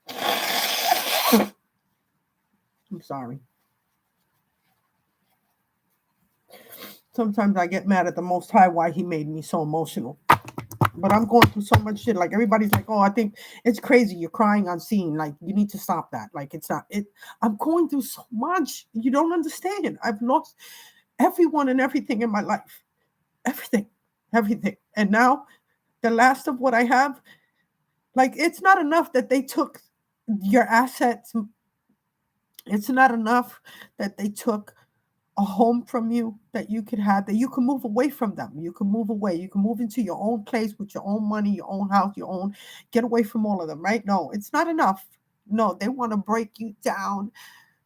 Speaker 1: I'm sorry. Sometimes I get mad at the Most High why he made me so emotional. But I'm going through so much shit. Like everybody's like, oh, I think it's crazy. You're crying on scene. Like you need to stop that. Like it's not it. I'm going through so much. You don't understand. I've lost everyone and everything in my life. Everything. Everything. And now the last of what I have, like it's not enough that they took your assets. It's not enough that they took a home from you that you could have, that you can move away from them. You can move away. You can move into your own place with your own money, your own house, your own, get away from all of them, right? No, it's not enough. No, they want to break you down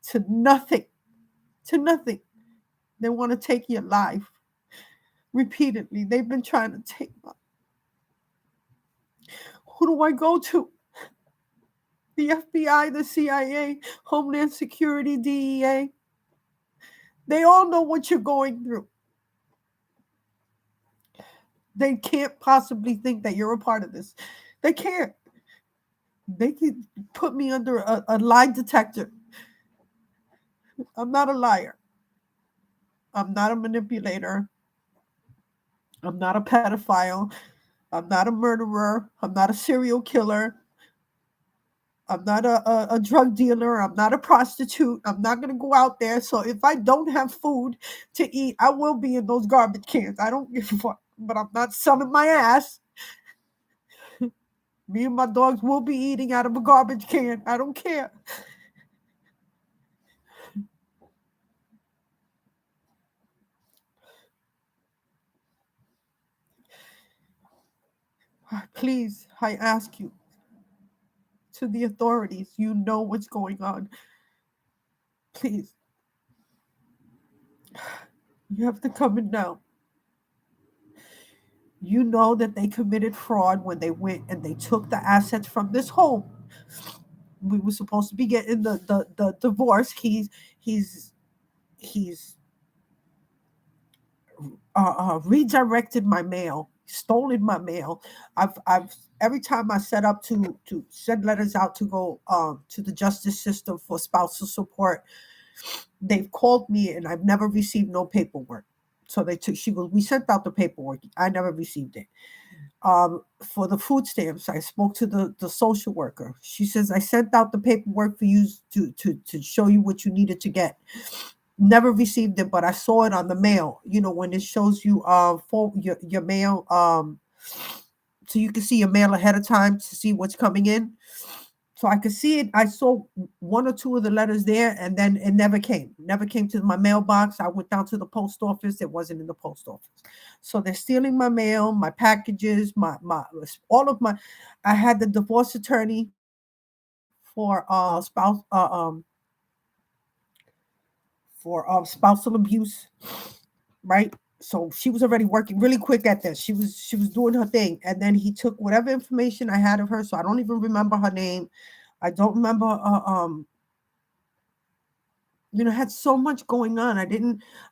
Speaker 1: to nothing, to nothing. They want to take your life repeatedly. They've been trying to take my, who do I go to? The FBI, the CIA, Homeland Security, DEA. They all know what you're going through. They can't possibly think that you're a part of this. They can't. They can put me under a lie detector. I'm not a liar. I'm not a manipulator. I'm not a pedophile. I'm not a murderer. I'm not a serial killer. I'm not a drug dealer. I'm not a prostitute. I'm not going to go out there. So if I don't have food to eat, I will be in those garbage cans. I don't give a fuck. But I'm not selling my ass. Me and my dogs will be eating out of a garbage can. I don't care. Please, I ask you, to the authorities, you know what's going on. Please, you have to come in now. You know that they committed fraud when they went and they took the assets from this home. We were supposed to be getting the divorce. He's redirected my mail, stolen my mail. I've every time I set up to send letters out to go to the justice system for spousal support, they've called me and I've never received no paperwork. So they took. She goes, we sent out the paperwork. I never received it. For the food stamps, I spoke to the social worker. She says I sent out the paperwork for you to show you what you needed to get. Never received it, but I saw it on the mail. You know, when it shows you for your mail, so you can see your mail ahead of time to see what's coming in. So I could see it. I saw one or two of the letters there, and then it never came. Never came to my mailbox. I went down to the post office. It wasn't in the post office. So they're stealing my mail, my packages, my all of my. I had the divorce attorney for spousal abuse, right? So she was already working really quick at this. She was doing her thing, and then he took whatever information I had of her. So I don't even remember her name. I don't remember. Had so much going on.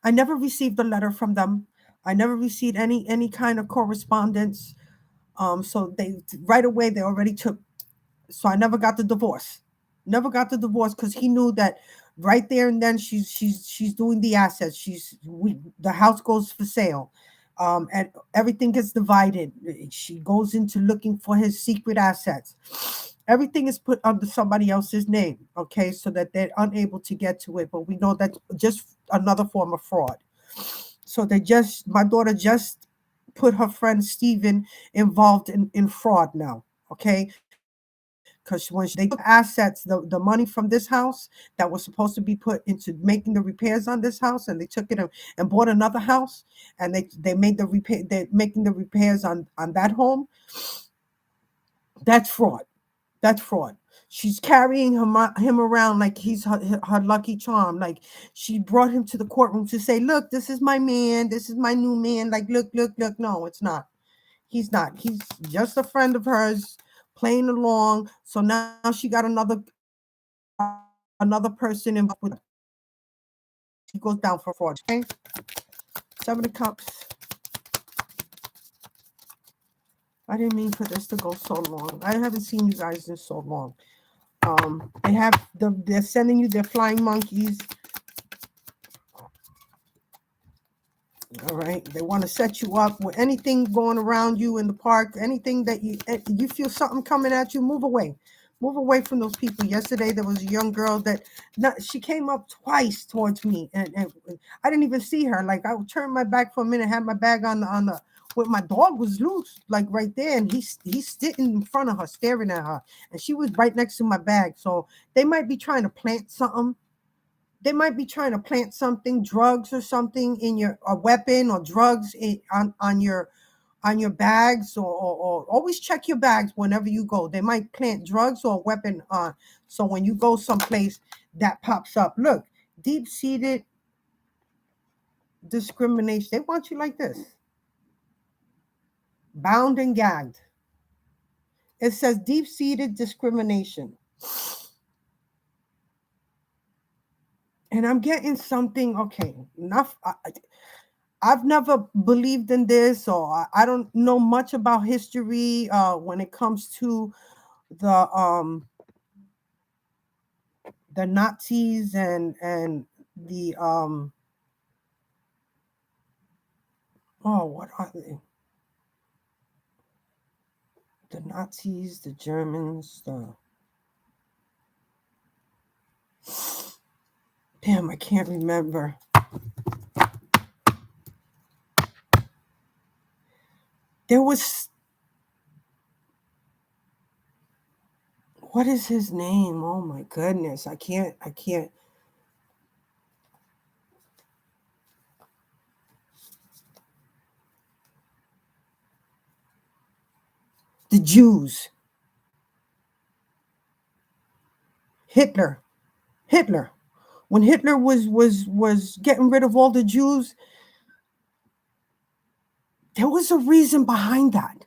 Speaker 1: I never received a letter from them. I never received any kind of correspondence. So they right away they already took. So I never got the divorce. Never got the divorce because he knew that right there and then she's doing the assets. The house goes for sale. And everything gets divided. She goes into looking for his secret assets. Everything is put under somebody else's name, okay, so that they're unable to get to it. But we know that's just another form of fraud. So my daughter just put her friend Steven involved in fraud now, okay? Because when they took assets, the money from this house that was supposed to be put into making the repairs on this house, and they took it and bought another house, and they made the repair. They're making the repairs on that home. That's fraud. That's fraud. She's carrying him around like he's her lucky charm. Like she brought him to the courtroom to say, "Look, this is my man. This is my new man." Like, look, look, look. No, it's not. He's not. He's just a friend of hers playing along. So now she got another person involved with. He goes down for fraud. Okay, 7 of Cups. I didn't mean for this to go so long. I haven't seen you guys in so long. They're sending you their flying monkeys. All right. They want to set you up with anything going around you in the park, anything that you feel something coming at you, move away. Move away from those people. Yesterday, there was a young girl she came up twice towards me, and I didn't even see her. Like I turned my back for a minute, had my bag on the where my dog was loose, like right there, and he's sitting in front of her, staring at her, and she was right next to my bag. So they might be trying to plant something. They might be trying to plant something, drugs or something in a weapon or drugs on your bags, or always check your bags whenever you go. They might plant drugs or a weapon on. So when you go someplace, that pops up. Look, deep-seated discrimination. They want you like this, bound and gagged. It says deep-seated discrimination. And I'm getting something, okay, enough. I've never believed in this, or I don't know much about history when it comes to the Nazis and the what are they? The Nazis, the Germans, damn, I can't remember. There was, what is his name? Oh my goodness, I can't. The Jews. Hitler. When Hitler was getting rid of all the Jews, there was a reason behind that.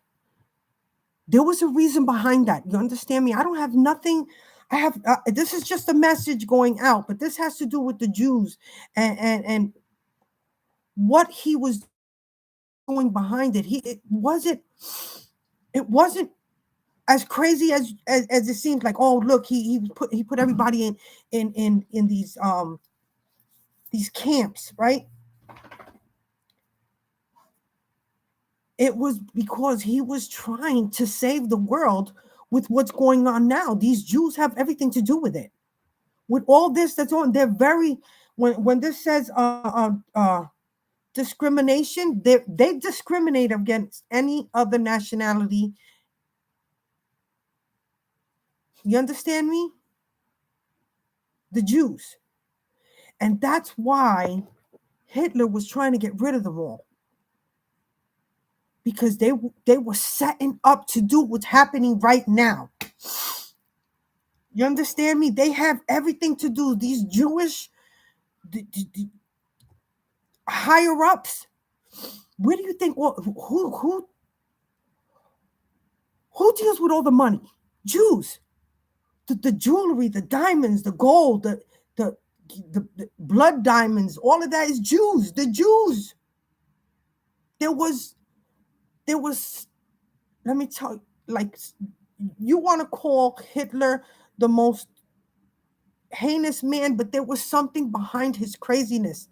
Speaker 1: There was a reason behind that. You understand me? I don't have nothing. I have this is just a message going out, but this has to do with the Jews and what he was doing behind it. It wasn't as crazy as it seems. Like, oh look, he put everybody in these camps, right? It was because he was trying to save the world with what's going on now. These Jews have everything to do with it. With all this that's on, they're very, when this says discrimination, they discriminate against any other nationality. You understand me? The Jews. And that's why Hitler was trying to get rid of them all. Because they were setting up to do what's happening right now. You understand me? They have everything to do. These Jewish the higher ups. Where do you think? Well, who deals with all the money? Jews. The jewelry, the diamonds, the gold, the blood diamonds, all of that is Jews. The Jews. There was. Let me tell you, like, you want to call Hitler the most heinous man, but there was something behind his craziness.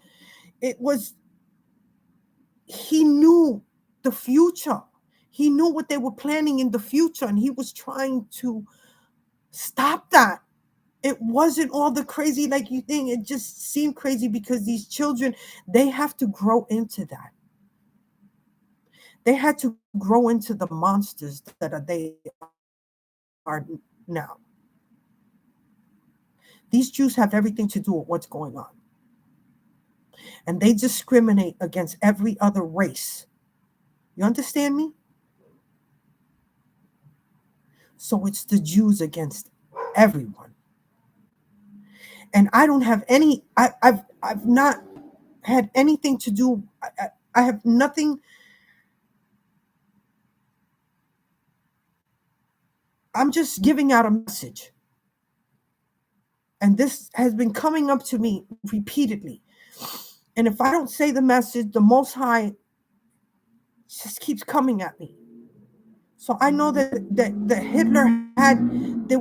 Speaker 1: He knew the future. He knew what they were planning in the future, and he was trying to stop that. It wasn't all the crazy like you think. It just seemed crazy because these children, they have to grow into that. They had to grow into the monsters that they are now. These Jews have everything to do with what's going on. And they discriminate against every other race. You understand me? So it's the Jews against everyone. And I don't have any, I've not had anything to do, I have nothing. I'm just giving out a message. And this has been coming up to me repeatedly. And if I don't say the message, the Most High just keeps coming at me. So I know that Hitler had, there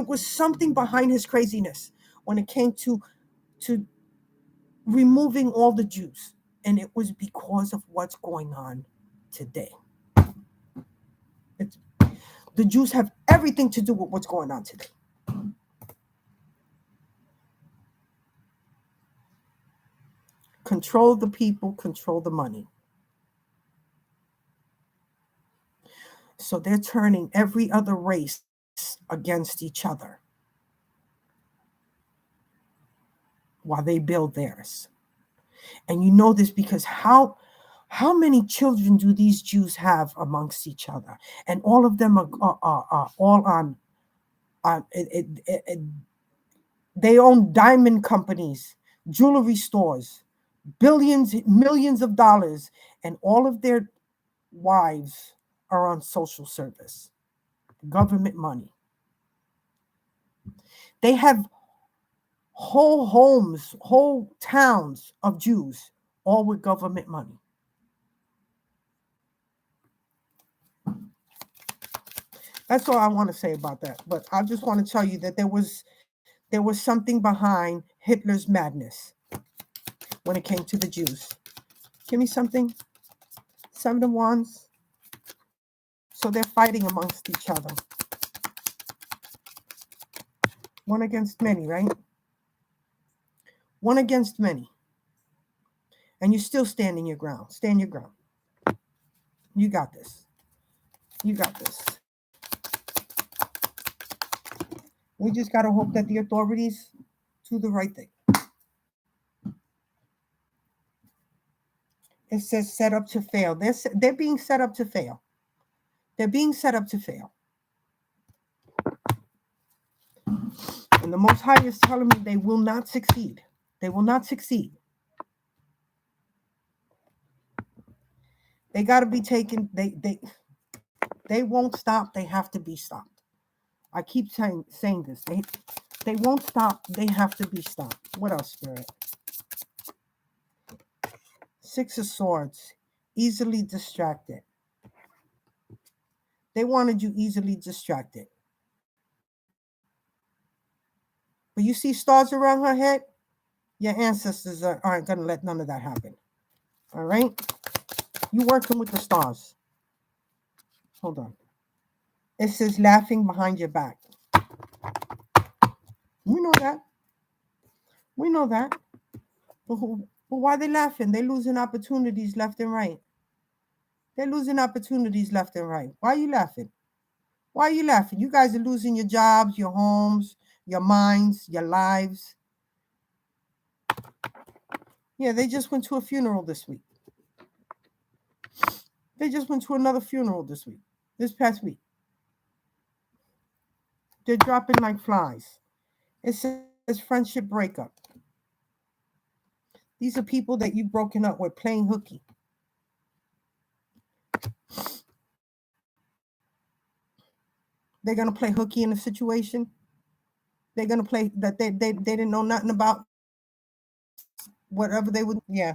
Speaker 1: was something behind his craziness when it came to removing all the Jews. And it was because of what's going on today. The Jews have everything to do with what's going on today. Control the people, control the money. So they're turning every other race against each other while they build theirs. And you know this because how many children do these Jews have amongst each other? And all of them are all on they own diamond companies, jewelry stores, millions of dollars, and all of their wives are on social service, government money. They have whole homes, whole towns of Jews, all with government money. That's all I want to say about that. But I just want to tell you that there was something behind Hitler's madness when it came to the Jews. Give me something. 7 of Wands. So they're fighting amongst each other. One against many, right? One against many. And you're still standing your ground. Stand your ground. You got this. You got this. We just got to hope that the authorities do the right thing. It says set up to fail. They're being set up to fail. They're being set up to fail. And the Most High is telling me they will not succeed. They will not succeed. They got to be taken. They won't stop. They have to be stopped. I keep saying this. They won't stop. They have to be stopped. What else, Spirit? 6 of Swords. Easily distracted. They wanted you easily distracted. But you see stars around her head? Your ancestors aren't going to let none of that happen. All right? You working with the stars. Hold on. It says laughing behind your back. You know that. We know that. But why they laughing? They losing opportunities left and right. They're losing opportunities left and right. Why are you laughing? Why are you laughing? You guys are losing your jobs, your homes, your minds, your lives. Yeah, they just went to a funeral this week. They just went to another funeral this past week. They're dropping like flies. It says friendship breakup. These are people that you've broken up with playing hooky. They're gonna play hooky in a situation. They're gonna play that they didn't know nothing about whatever they would. Yeah,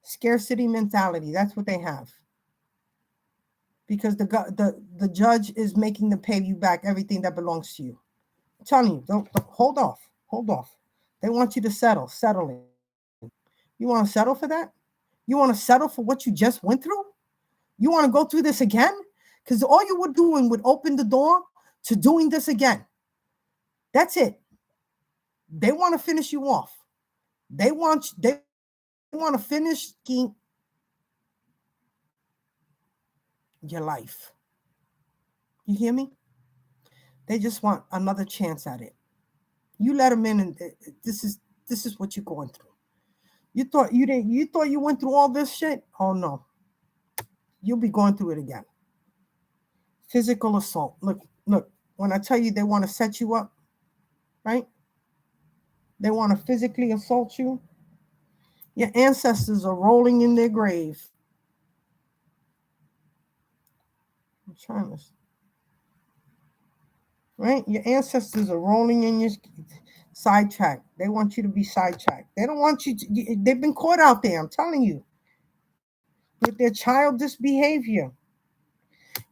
Speaker 1: scarcity mentality. That's what they have. Because the judge is making them pay you back everything that belongs to you. I'm telling you, don't hold off, hold off. They want you to settling. You want to settle for that? You want to settle for what you just went through? You want to go through this again? Because all you would do would open the door to doing this again. That's it. They want to finish you off. They want to finish your life. You hear me? They just want another chance at it. You let them in, and this is what you're going through. You thought you didn't. You thought you went through all this shit. Oh no, you'll be going through it again. Physical assault. Look. When I tell you they want to set you up, right? They want to physically assault you. Your ancestors are rolling in their grave. I'm trying to. Right? Your ancestors are rolling in your sidetrack. They want you to be sidetracked. They don't want you to. They've been caught out there. I'm telling you, with their childish behavior.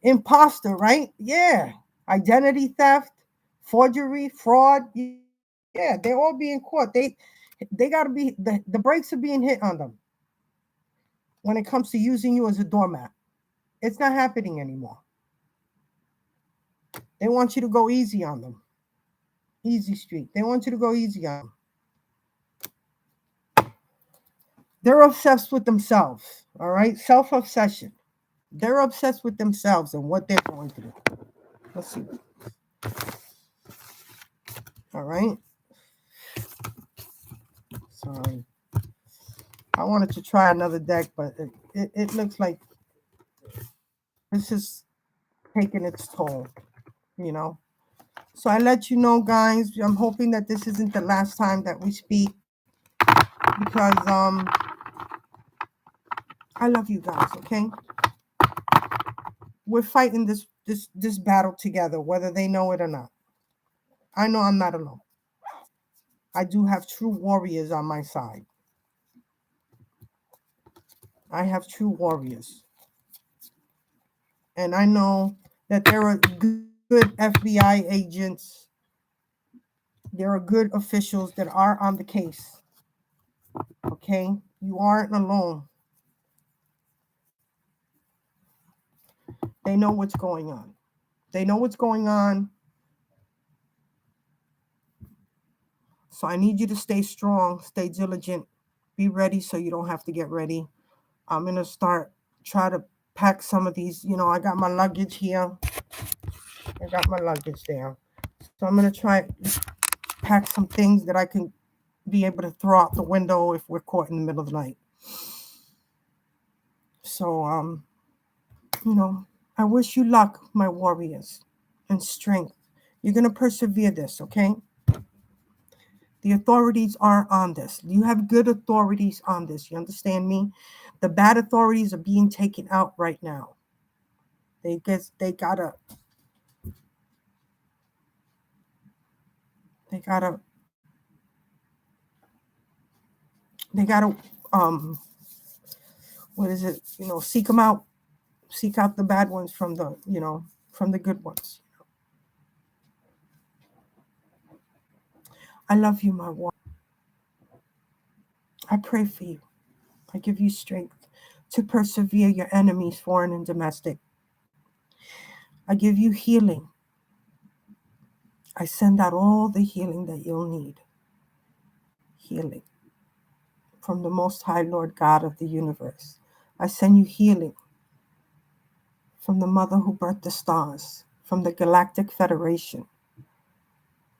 Speaker 1: Imposter, right? Yeah. Identity theft, forgery, fraud. Yeah, they're all being caught. They gotta be the brakes are being hit on them when it comes to using you as a doormat. It's not happening anymore. They want you to go easy on them. Easy street. They want you to go easy on them. They're obsessed with themselves. All right. Self-obsession. They're obsessed with themselves and what they're going through. Let's see. All right. Sorry. I wanted to try another deck, but it looks like this is taking its toll, you know. So I let you know, guys. I'm hoping that this isn't the last time that we speak because I love you guys. Okay, we're fighting this battle together, whether they know it or not. I know I'm not alone. I do have true warriors on my side. I have true warriors, and I know that there are good FBI agents. There are good officials that are on the case. Okay? You aren't alone. They know what's going on. They know what's going on. So I need you to stay strong, stay diligent, be ready so you don't have to get ready. I'm going to try to pack some of these. You know, I got my luggage here. I got my luggage there. So I'm going to try pack some things that I can be able to throw out the window if we're caught in the middle of the night. So, you know, I wish you luck, my warriors, and strength. You're going to persevere this, okay? The authorities are on this. You have good authorities on this. You understand me? The bad authorities are being taken out right now. They gotta um what is it? You know, seek them out. Seek out the bad ones from from the good ones. I love you, my war. I pray for you. I give you strength to persevere your enemies, foreign and domestic. I give you healing. I send out all the healing that you'll need. healing from the Most High Lord God of the universe. I send you healing from the mother who birthed the stars, from the Galactic Federation,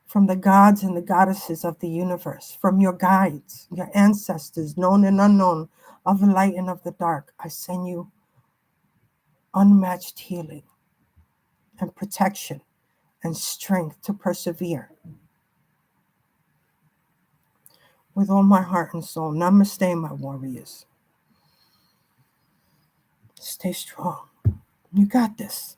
Speaker 1: from the gods and the goddesses of the universe, from your guides, your ancestors, known and unknown, of the light and of the dark. I send you unmatched healing and protection and strength to persevere. With all my heart and soul, namaste, my warriors. Stay strong. You got this.